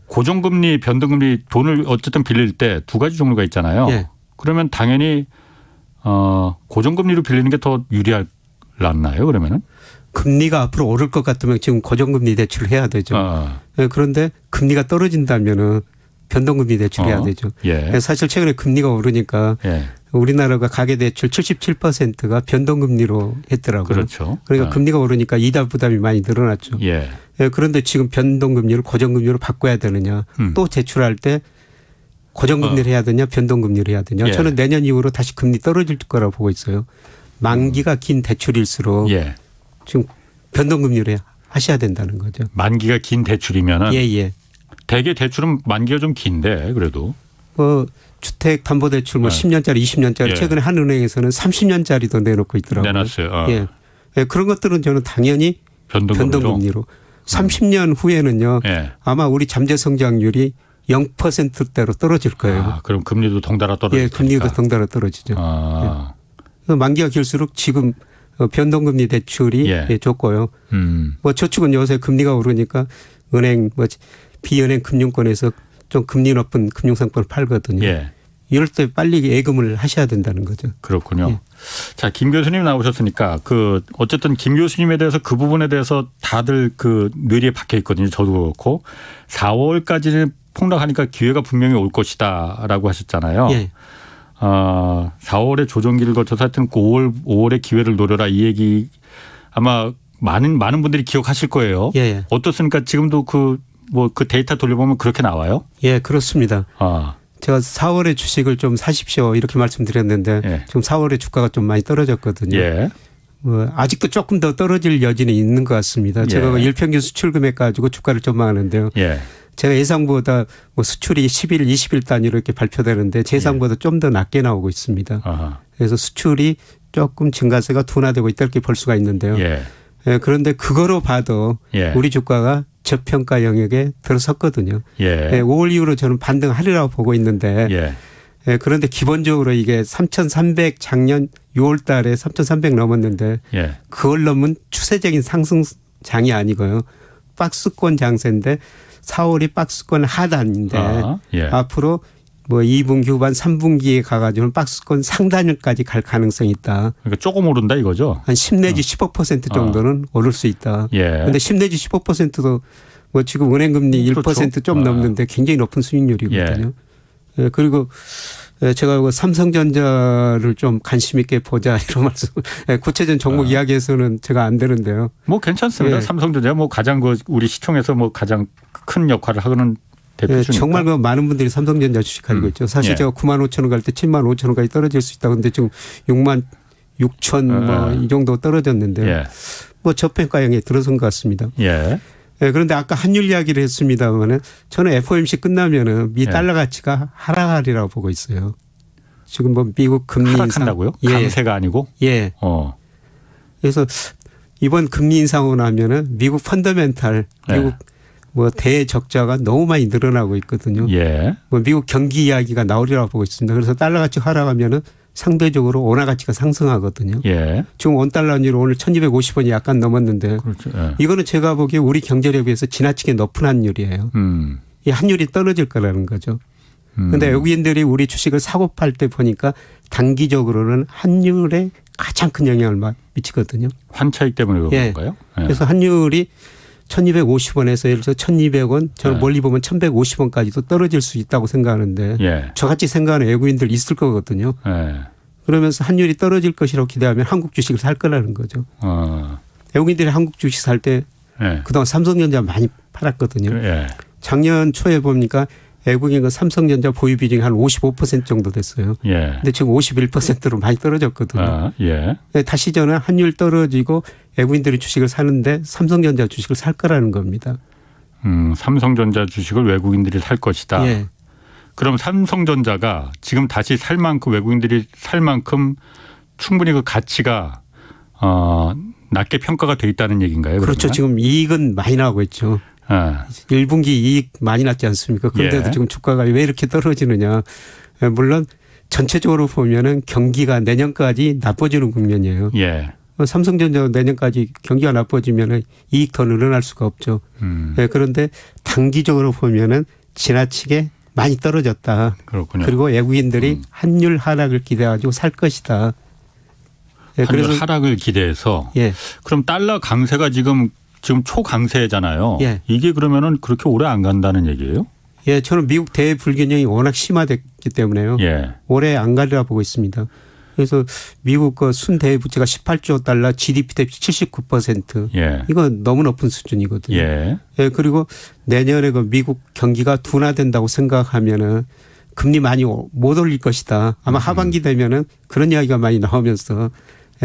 고정금리, 변동금리 돈을 어쨌든 빌릴 때 두 가지 종류가 있잖아요. 예. 그러면 당연히 고정금리로 빌리는 게 더 유리할라나요? 그러면은? 금리가 앞으로 오를 것 같으면 지금 고정금리 대출을 해야 되죠. 예, 그런데 금리가 떨어진다면은 변동금리 대출해야 되죠. 예. 사실 최근에 금리가 오르니까 예. 우리나라가 가계대출 77%가 변동금리로 했더라고요. 그렇죠. 그러니까 금리가 오르니까 이자 부담이 많이 늘어났죠. 예. 예, 그런데 지금 변동금리를 고정금리로 바꿔야 되느냐 또 제출할 때 고정금리를 해야 되냐 변동금리를 해야 되냐. 예. 저는 내년 이후로 다시 금리 떨어질 거라고 보고 있어요. 만기가 긴 대출일수록 예. 지금 변동금리를 하셔야 된다는 거죠. 만기가 긴 대출이면은 예. 대개 대출은 만기가 좀 긴데 그래도. 주택담보대출 뭐 네. 10년짜리, 20년짜리 예. 최근에 한 은행에서는 30년짜리도 내놓고 있더라고요. 내놨어요. 예. 예, 그런 것들은 저는 당연히 변동금리로 30년 후에는요. 예. 아마 우리 잠재 성장률이 0%대로 떨어질 거예요. 아, 그럼 금리도 덩달아 떨어지니까. 예, 금리도 덩달아 떨어지죠. 아. 예. 만기가 길수록 지금 변동금리 대출이 예. 좋고요. 뭐 저축은 요새 금리가 오르니까 은행 비은행 금융권에서 좀 금리 높은 금융상품을 팔거든요. 예. 이럴 때 빨리 예금을 하셔야 된다는 거죠. 그렇군요. 예. 자, 김 교수님 나오셨으니까 어쨌든 김 교수님에 대해서 그 부분에 대해서 다들 뇌리에 박혀 있거든요. 저도 그렇고 4월까지는 폭락하니까 기회가 분명히 올 것이다라고 하셨잖아요. 예. 4월에 조정기를 거쳐서 하여튼 5월에 기회를 노려라 이 얘기 아마 많은 분들이 기억하실 거예요. 예. 어떻습니까? 지금도 그 데이터 돌려보면 그렇게 나와요? 예, 그렇습니다. 아. 제가 4월에 주식을 좀 사십시오 이렇게 말씀드렸는데 예. 지금 4월에 주가가 좀 많이 떨어졌거든요. 예. 아직도 조금 더 떨어질 여지는 있는 것 같습니다. 제가 예. 일평균 수출 금액 가지고 주가를 전망하는데요. 예. 제가 예상보다 수출이 10일, 20일 단위로 이렇게 발표되는데 제 예상보다 좀 더 낮게 나오고 있습니다. 아하. 그래서 수출이 조금 증가세가 둔화되고 있다 이렇게 볼 수가 있는데요. 예. 예, 그런데 그거로 봐도 예. 우리 주가가 저평가 영역에 들어섰거든요. 예. 예, 5월 이후로 저는 반등하리라고 보고 있는데 예. 예, 그런데 기본적으로 이게 3,300 작년 6월 달에 3,300 넘었는데 예. 그걸 넘은 추세적인 상승장이 아니고요. 박스권 장세인데 4월이 박스권 하단인데 예. 앞으로 2분기 후반 3분기에 가가지고는 박스권 상단까지 갈 가능성이 있다. 그러니까 조금 오른다 이거죠? 한 10 내지 15% 정도는 오를 수 있다. 예. 그런데 10 내지 15%도 지금 은행금리 1% 그렇죠. 좀 넘는데 굉장히 높은 수익률이거든요. 예. 그리고 제가 삼성전자를 좀 관심 있게 보자 이런 말씀. 구체적인 종목 이야기에서는 제가 안 되는데요. 괜찮습니다. 예. 삼성전자 가장 우리 시총에서 가장 큰 역할을 하는 대표주니까. 정말 많은 분들이 삼성전자 주식 가지고 있죠. 사실 예. 제가 95,000원 갈 때 75,000원까지 떨어질 수 있다. 근데 지금 66,000 이 정도 떨어졌는데요. 예. 저평가형에 들어선 것 같습니다. 예. 그런데 아까 환율 이야기를 했습니다만은 저는 FOMC 끝나면은 미 예. 달러 가치가 하락하리라고 보고 있어요. 지금 미국 금리 하락한다고요? 인상. 강세가 아니고? 예. 그래서 이번 금리 인상으로 나면은 미국 펀더멘탈 미국 대적자가 너무 많이 늘어나고 있거든요. 예. 미국 경기 이야기가 나오리라고 보고 있습니다. 그래서 달러 가치 하락하면은 상대적으로 원화 가치가 상승하거든요. 예. 지금 원달러 환율 오늘 1,250원이 약간 넘었는데 그렇죠. 예. 이거는 제가 보기에 우리 경제력에 비해서 지나치게 높은 환율이에요. 이 환율이 떨어질 거라는 거죠. 그런데 외국인들이 우리 주식을 사고 팔 때 보니까 단기적으로는 환율에 가장 큰 영향을 미치거든요. 환차익 때문에 예. 그런가요? 예. 그래서 환율이 1,250원에서 예를 들어서 1,200원, 저는 예. 멀리 보면 1,150원까지도 떨어질 수 있다고 생각하는데 예. 저같이 생각하는 외국인들 있을 거거든요. 예. 그러면서 환율이 떨어질 것이라고 기대하면 한국 주식을 살 거라는 거죠. 외국인들이 한국 주식 살 때 예. 그동안 삼성전자 많이 팔았거든요. 예. 작년 초에 보니까 외국인 삼성전자 보유 비중이 한 55% 정도 됐어요. 예. 근데 지금 51%로 많이 떨어졌거든요. 예. 다시 저는 환율 떨어지고 외국인들이 주식을 사는데 삼성전자 주식을 살 거라는 겁니다. 삼성전자 주식을 외국인들이 살 것이다. 예. 그럼 삼성전자가 지금 다시 살 만큼 외국인들이 살 만큼 충분히 그 가치가 낮게 평가가 돼 있다는 얘기인가요? 그렇죠. 그러면? 지금 이익은 많이 나오고 있죠. 1분기 이익 많이 났지 않습니까? 그런데도 예. 지금 주가가 왜 이렇게 떨어지느냐. 물론 전체적으로 보면은 경기가 내년까지 나빠지는 국면이에요. 예. 삼성전자 내년까지 경기가 나빠지면은 이익 더 늘어날 수가 없죠. 그런데 단기적으로 보면은 지나치게 많이 떨어졌다. 그렇군요. 그리고 외국인들이 환율 하락을 기대가지고 살 것이다. 환율 하락을 기대해서. 예. 그럼 달러 강세가 지금 초강세잖아요. 예. 이게 그러면은 그렇게 오래 안 간다는 얘기예요? 예, 저는 미국 대불균형이 워낙 심화됐기 때문에요. 예. 올해 안 가리라 보고 있습니다. 그래서 미국 그 순대부채가 18조 달러, GDP 대비 79%. 예. 이건 너무 높은 수준이거든요. 예. 예, 그리고 내년에 그 미국 경기가 둔화된다고 생각하면은 금리 많이 못 올릴 것이다. 아마 하반기 되면은 그런 이야기가 많이 나오면서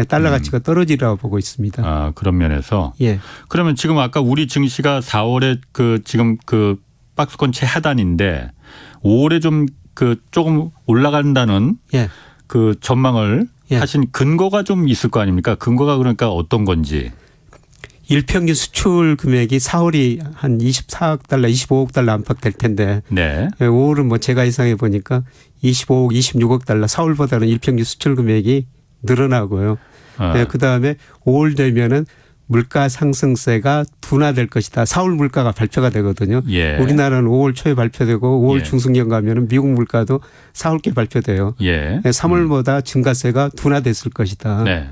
달러 가치가 떨어지라고 보고 있습니다. 그런 면에서. 예. 그러면 지금 아까 우리 증시가 4월에 지금 박스권 최하단인데 5월에 좀 그 조금 올라간다는 예. 그 전망을 예. 하신 근거가 좀 있을 거 아닙니까? 근거가 그러니까 어떤 건지. 일평균 수출 금액이 4월이 한 24억 달러, 25억 달러 안팎 될 텐데 네. 5월은 뭐 제가 예상해 보니까 25억, 26억 달러 4월보다는 일평균 수출 금액이 늘어나고요. 네, 그다음에 5월 되면은 물가 상승세가 둔화될 것이다. 4월 물가가 발표가 되거든요. 예. 우리나라는 5월 초에 발표되고 5월 예. 중순경 가면은 미국 물가도 4월께 발표돼요. 예. 네, 3월보다 증가세가 둔화됐을 것이다. 네.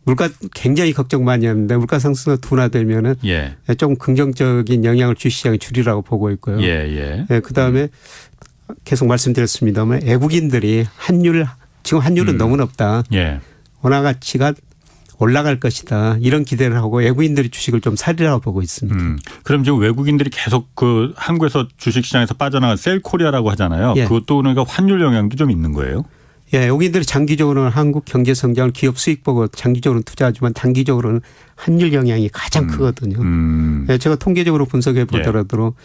물가 굉장히 걱정 많이 하는데 물가 상승이 둔화되면은 예. 좀 긍정적인 영향을 주시장이 줄이라고 보고 있고요. 예. 예. 네, 그다음에 계속 말씀드렸습니다만 외국인들이 지금 환율은 너무 높다. 예. 원화 가치가 올라갈 것이다. 이런 기대를 하고 외국인들이 주식을 좀 사리라고 보고 있습니다. 그럼 지금 외국인들이 계속 그 한국에서 주식시장에서 빠져나간 셀코리아라고 하잖아요. 예. 그것도 그러니까 환율 영향도 좀 있는 거예요. 예, 외국인들이 장기적으로는 한국 경제 성장을 기업 수익 보고 장기적으로는 투자하지만 단기적으로는 환율 영향이 가장 크거든요. 예, 제가 통계적으로 분석해 보더라도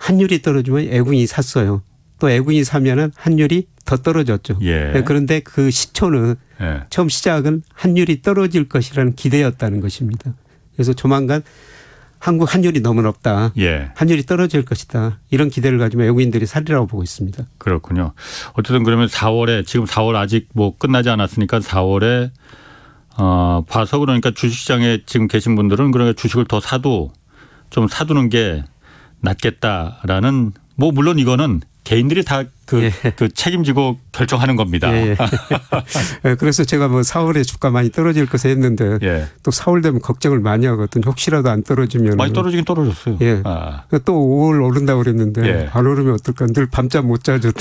환율이 떨어지면 외국인이 샀어요. 또 외국인이 사면은 환율이 더 떨어졌죠. 예. 예, 그런데 그 시초는 예. 처음 시작은 환율이 떨어질 것이라는 기대였다는 것입니다. 그래서 조만간 한국 환율이 너무 높다. 예. 환율이 떨어질 것이다. 이런 기대를 가지고 외국인들이 살리라고 보고 있습니다. 그렇군요. 어쨌든 그러면 4월에 지금 4월 아직 뭐 끝나지 않았으니까 4월에 봐서 그러니까 주식시장에 지금 계신 분들은 그러니까 주식을 더 사도 좀 사두는 게 낫겠다라는 뭐 물론 이거는 개인들이 다 그 책임지고 결정하는 겁니다. 예, 예. 그래서 제가 뭐 4월에 주가 많이 떨어질 것을 했는데 예. 또 4월 되면 걱정을 많이 하거든요. 혹시라도 안 떨어지면. 많이 떨어지긴 떨어졌어요. 예. 또 5월 오른다고 그랬는데 예. 안 오르면 어떨까. 늘 밤잠 못 자죠.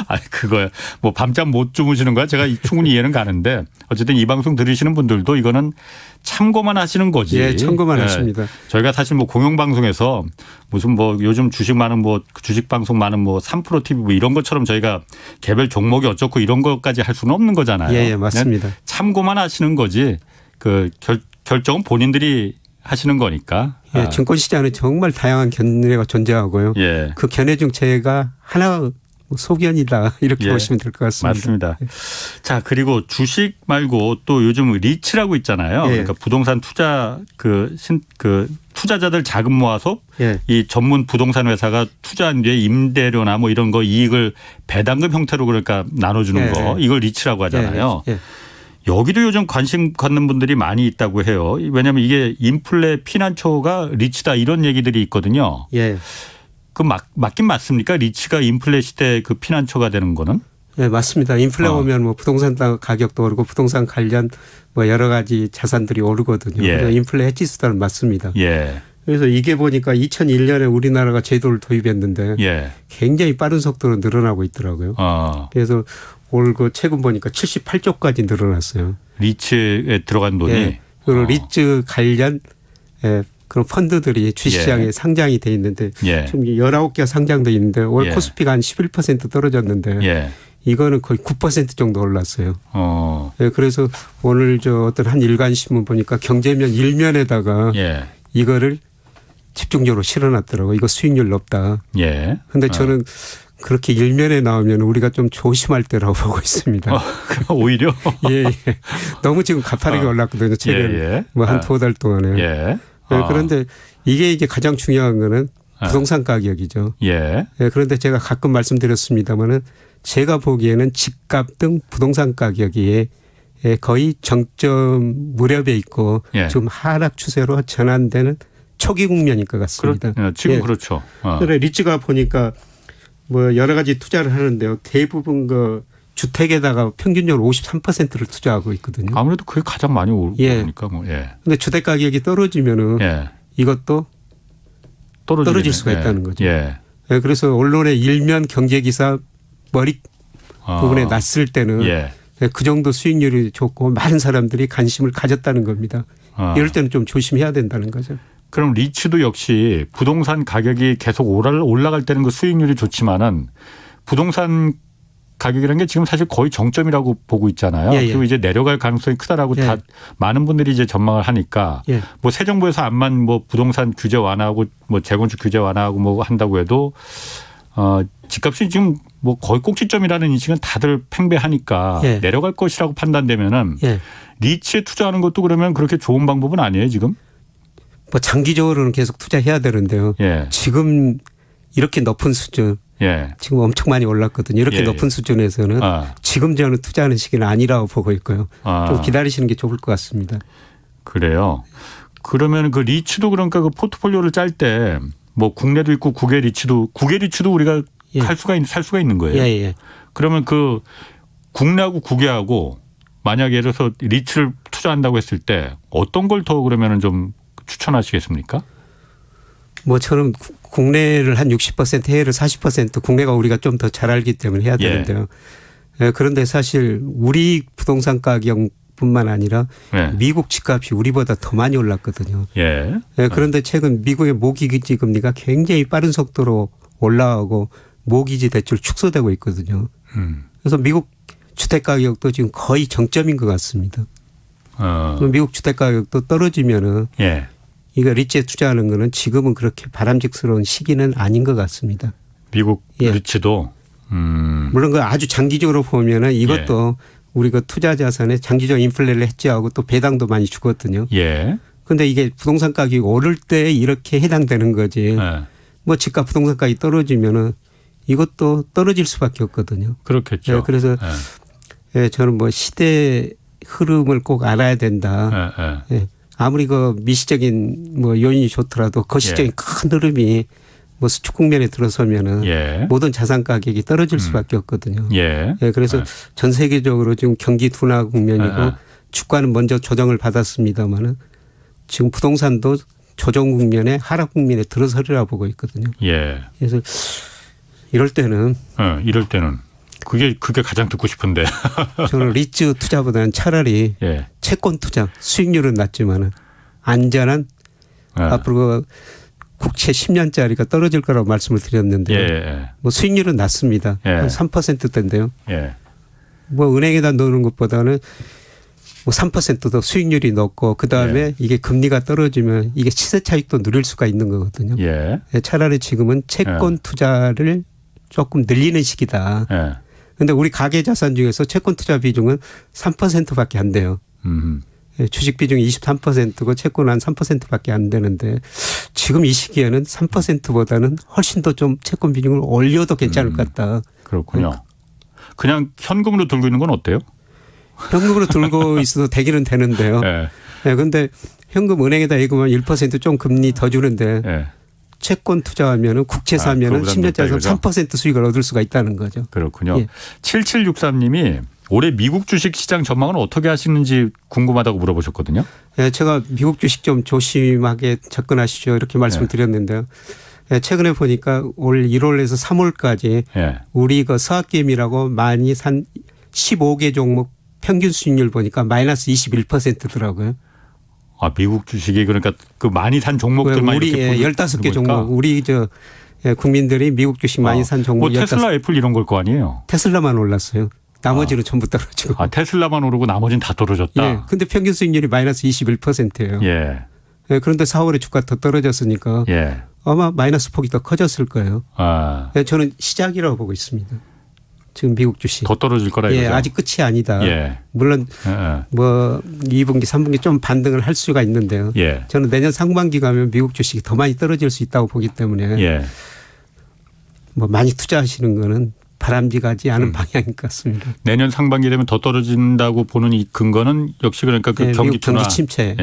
아니 그거야. 뭐 밤잠 못 주무시는 거야. 제가 충분히 이해는 가는데 어쨌든 이 방송 들으시는 분들도 이거는 참고만 하시는 거지. 예, 참고만 하십니다. 저희가 사실 뭐 공영방송에서 무슨 뭐 요즘 주식 많은 뭐 주식 방송 많은 뭐 3프로 TV 뭐 이런 것처럼 저희가 개별 종목이 어쩌고 이런 것까지 할 수는 없는 거잖아요. 예, 맞습니다. 참고만 하시는 거지. 그 결정은 본인들이 하시는 거니까. 예, 증권시장은 정말 다양한 견해가 존재하고요. 예. 그 견해 중 제가 하나 소견이다 이렇게 예. 보시면 될 것 같습니다. 맞습니다. 자, 그리고 주식 말고 또 요즘 리츠라고 있잖아요. 예. 그러니까 부동산 투자 그 투자자들 자금 모아서 예. 이 전문 부동산 회사가 투자한 뒤에 임대료나 뭐 이런 거 이익을 배당금 형태로 그러니까 나눠주는 예. 거 이걸 리츠라고 하잖아요. 예. 여기도 요즘 관심 갖는 분들이 많이 있다고 해요. 왜냐하면 이게 인플레 피난처가 리츠다 이런 얘기들이 있거든요. 예. 그 맞긴 맞습니까? 리츠가 인플레 시대 그 피난처가 되는 거는? 예, 맞습니다. 인플레 오면 뭐 부동산 가격도 오르고 부동산 관련 뭐 여러 가지 자산들이 오르거든요. 예. 그래서 인플레 해지 수단은 맞습니다. 예. 그래서 이게 보니까 2001년에 우리나라가 제도를 도입했는데 예. 굉장히 빠른 속도로 늘어나고 있더라고요. 그래서 올 그 최근 보니까 78조까지 늘어났어요. 리츠에 들어간 돈이. 예. 그리고 리츠 관련 그런 펀드들이 주식시장에 예. 상장이 돼 있는데 예. 지금 19개가 상장돼 있는데 올 예. 코스피가 한 11% 떨어졌는데 예. 이거는 거의 9% 정도 올랐어요. 어. 예, 그래서 오늘 어떤 한 일간 신문 보니까 경제면 일면에다가 예. 이거를 집중적으로 실어놨더라고요. 이거 수익률 높다. 예. 그런데 저는 그렇게 일면에 나오면 우리가 좀 조심할 때라고 보고 있습니다. 오히려? 예, 예. 너무 지금 가파르게 올랐거든요. 최근 예. 뭐 한 두 달 동안에. 예. 네, 그런데 이게 이제 가장 중요한 거는 부동산 가격이죠. 예. 네, 그런데 제가 가끔 말씀드렸습니다마는 제가 보기에는 집값 등 부동산 가격이 거의 정점 무렵에 있고 예. 지금 하락 추세로 전환되는 초기 국면인 것 같습니다. 지금 예. 그렇죠. 그래 리츠가 보니까 뭐 여러 가지 투자를 하는데요. 대부분 그 주택에다가 평균적으로 53%를 투자하고 있거든요. 아무래도 그게 가장 많이 오르니까 뭐. 예. 근데 주택 가격이 떨어지면은 예. 이것도 떨어질 수가 있다는 거죠. 예. 네, 그래서 언론의 일면 경제 기사 머리 부분에 났을 때는 예. 그 정도 수익률이 좋고 많은 사람들이 관심을 가졌다는 겁니다. 이럴 때는 좀 조심해야 된다는 거죠. 그럼 리츠도 역시 부동산 가격이 계속 올라갈 때는 그 수익률이 좋지만은 부동산 가격이라는 게 지금 사실 거의 정점이라고 보고 있잖아요. 예, 예. 그리고 이제 내려갈 가능성이 크다라고 예. 다 많은 분들이 이제 전망을 하니까 예. 뭐 새 정부에서 암만 뭐 부동산 규제 완화하고 뭐 재건축 규제 완화하고 뭐 한다고 해도 집값이 지금 뭐 거의 꼭지점이라는 인식은 다들 팽배하니까 예. 내려갈 것이라고 판단되면은 예. 리츠에 투자하는 것도 그러면 그렇게 좋은 방법은 아니에요 지금? 뭐 장기적으로는 계속 투자해야 되는데요. 예. 지금 이렇게 높은 수준, 예. 지금 엄청 많이 올랐거든요. 이렇게 예, 높은 예. 수준에서는 지금 저는 투자하는 시기는 아니라고 보고 있고요. 좀 기다리시는 게 좋을 것 같습니다. 그래요. 그러면 그 리츠도 그러니까 그 포트폴리오를 짤 때 뭐 국내도 있고 국외 리츠도 우리가 예. 살 수가 있는 거예요. 예, 예. 그러면 그 국내하고 국외하고 만약에 예를 들어서 리츠를 투자한다고 했을 때 어떤 걸 더 그러면은 좀 추천하시겠습니까? 뭐 저는 국내를 한 60% 해외를 40% 국내가 우리가 좀 더 잘 알기 때문에 해야 되는데요. 예, 그런데 사실 우리 부동산 가격뿐만 아니라 예. 미국 집값이 우리보다 더 많이 올랐거든요. 예. 예, 그런데 최근 미국의 모기지 금리가 굉장히 빠른 속도로 올라가고 모기지 대출 축소되고 있거든요. 그래서 미국 주택 가격도 지금 거의 정점인 것 같습니다. 미국 주택 가격도 떨어지면은 예. 이거 리츠에 투자하는 거는 지금은 그렇게 바람직스러운 시기는 아닌 것 같습니다. 미국 예. 리츠도 물론 그 아주 장기적으로 보면은 이것도 우리 그 투자 자산에 장기적 인플레를 해지하고 또 배당도 많이 주거든요. 예. 그런데 이게 부동산 가격이 오를 때 이렇게 해당되는 거지. 예. 뭐 집값 부동산 가격이 떨어지면은 이것도 떨어질 수밖에 없거든요. 그렇겠죠. 예, 그래서 예, 저는 뭐 시대 흐름을 꼭 알아야 된다. 예. 아무리 그 미시적인 뭐 요인이 좋더라도 거시적인 큰 흐름이 뭐 수축 국면에 들어서면은 모든 자산 가격이 떨어질 수밖에 없거든요. 예, 그래서 전 세계적으로 지금 경기 둔화 국면이고 주가는 먼저 조정을 받았습니다만은 지금 부동산도 조정 국면에 하락 국면에 들어서리라 보고 있거든요. 예. 그래서 이럴 때는 그게 가장 듣고 싶은데 저는 리츠 투자보다는 차라리 채권 투자 수익률은 낮지만은 안전한 앞으로 그 국채 10년짜리가 떨어질 거라고 말씀을 드렸는데 뭐 수익률은 낮습니다. 한 3%대인데요. 뭐 은행에다 넣는 것보다는 뭐 3%더 수익률이 높고 그다음에 이게 금리가 떨어지면 이게 시세 차익도 누릴 수가 있는 거거든요. 차라리 지금은 채권 투자를 조금 늘리는 시기다. 그런데 우리 가계 자산 중에서 채권 투자 비중은 3%밖에 안 돼요. 주식 비중이 23%고 채권 한 3%밖에 안 되는데 지금 이 시기에는 3%보다는 훨씬 더 좀 채권 비중을 올려도 괜찮을 것 같다. 그렇군요. 그냥 현금으로 들고 있는 건 어때요? 현금으로 들고 있어도 되기는 되는데요. 그런데 현금 은행에다 예금하면 1%좀 금리 더 주는데 채권 투자하면은 국채 사면은 10년짜리 3% 수익을 얻을 수가 있다는 거죠. 그렇군요. 7763님이 올해 미국 주식 시장 전망은 어떻게 하시는지 궁금하다고 물어보셨거든요. 제가 미국 주식 좀 조심하게 접근하시죠 이렇게 말씀을 드렸는데요. 최근에 보니까 올 1월에서 3월까지 우리 그 서학개미라고 많이 산 15개 종목 평균 수익률 보니까 마이너스 21%더라고요. 아, 미국 주식이 그러니까 그 많이 산 종목들만 우리 이렇게 15개 종목 우리 국민들이 미국 주식 많이 산 종목. 뭐 테슬라, 애플 이런 걸 거 아니에요? 테슬라만 올랐어요. 나머지는 전부 떨어지고. 아, 테슬라만 오르고 나머지는 다 떨어졌다. 그런데 평균 수익률이 마이너스 21%예요. 그런데 4월에 주가 더 떨어졌으니까 아마 마이너스 폭이 더 커졌을 거예요. 저는 시작이라고 보고 있습니다. 지금 미국 주식. 더 떨어질 거라 이거죠? 아직 끝이 아니다. 물론 뭐 2분기, 3분기 좀 반등을 할 수가 있는데요. 저는 내년 상반기 가면 미국 주식이 더 많이 떨어질 수 있다고 보기 때문에 뭐 많이 투자하시는 거는 바람직하지 않은 방향인 것 같습니다. 내년 상반기 되면 더 떨어진다고 보는 이 근거는 역시 그러니까 그 경기 둔화. 경기 침체.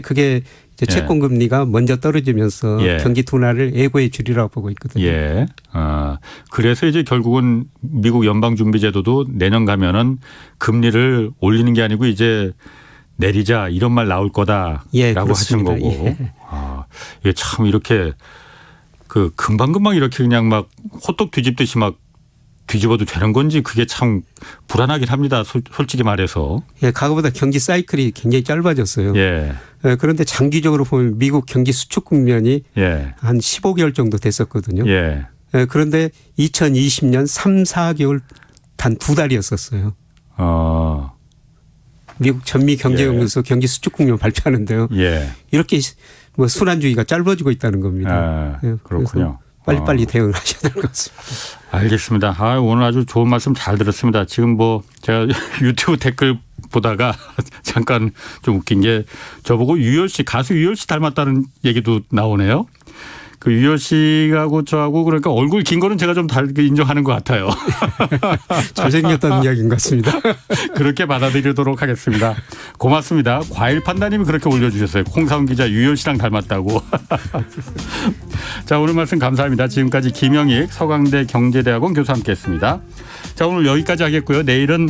그게 이제 채권 금리가 먼저 떨어지면서 경기 둔화를 예고해 주리라고 보고 있거든요. 그래서 이제 결국은 미국 연방준비제도도 내년 가면은 금리를 올리는 게 아니고 이제 내리자 이런 말 나올 거다라고 하신 거고. 이게 참 이렇게 그 금방금방 이렇게 그냥 막 호떡 뒤집듯이 막 뒤집어도 되는 건지 그게 참 불안하긴 합니다. 솔직히 말해서. 과거보다 경기 사이클이 굉장히 짧아졌어요. 그런데 장기적으로 보면 미국 경기 수축 국면이 한 15개월 정도 됐었거든요. 그런데 2020년 3, 4개월 단 2달이었었어요. 미국 전미 경제연구소 경기 수축국면 발표하는데요. 예. 이렇게 뭐 순환주의가 짧아지고 있다는 겁니다. 예, 그렇군요. 빨리빨리 대응을 하셔야 될 것 같습니다. 알겠습니다. 오늘 아주 좋은 말씀 잘 들었습니다. 지금 뭐 제가 유튜브 댓글 보다가 잠깐 좀 웃긴 게 저보고 유열 씨, 가수 유열 씨 닮았다는 얘기도 나오네요. 그 유열 씨하고 저하고 그러니까 얼굴 긴 거는 제가 좀 다르게 인정하는 것 같아요. 잘생겼다는 이야기인 것 같습니다. 그렇게 받아들이도록 하겠습니다. 고맙습니다. 과일 판다님이 그렇게 올려주셨어요. 홍사훈 기자 유열 씨랑 닮았다고. 자, 오늘 말씀 감사합니다. 지금까지 김영익 서강대 경제대학원 교수 함께했습니다. 자, 오늘 여기까지 하겠고요. 내일은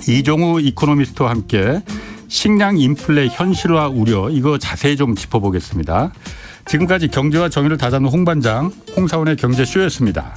이종우 이코노미스트와 함께 식량 인플레 현실화 우려 이거 자세히 좀 짚어보겠습니다. 지금까지 경제와 정의를 다잡는 홍반장 홍사훈의 경제쇼였습니다.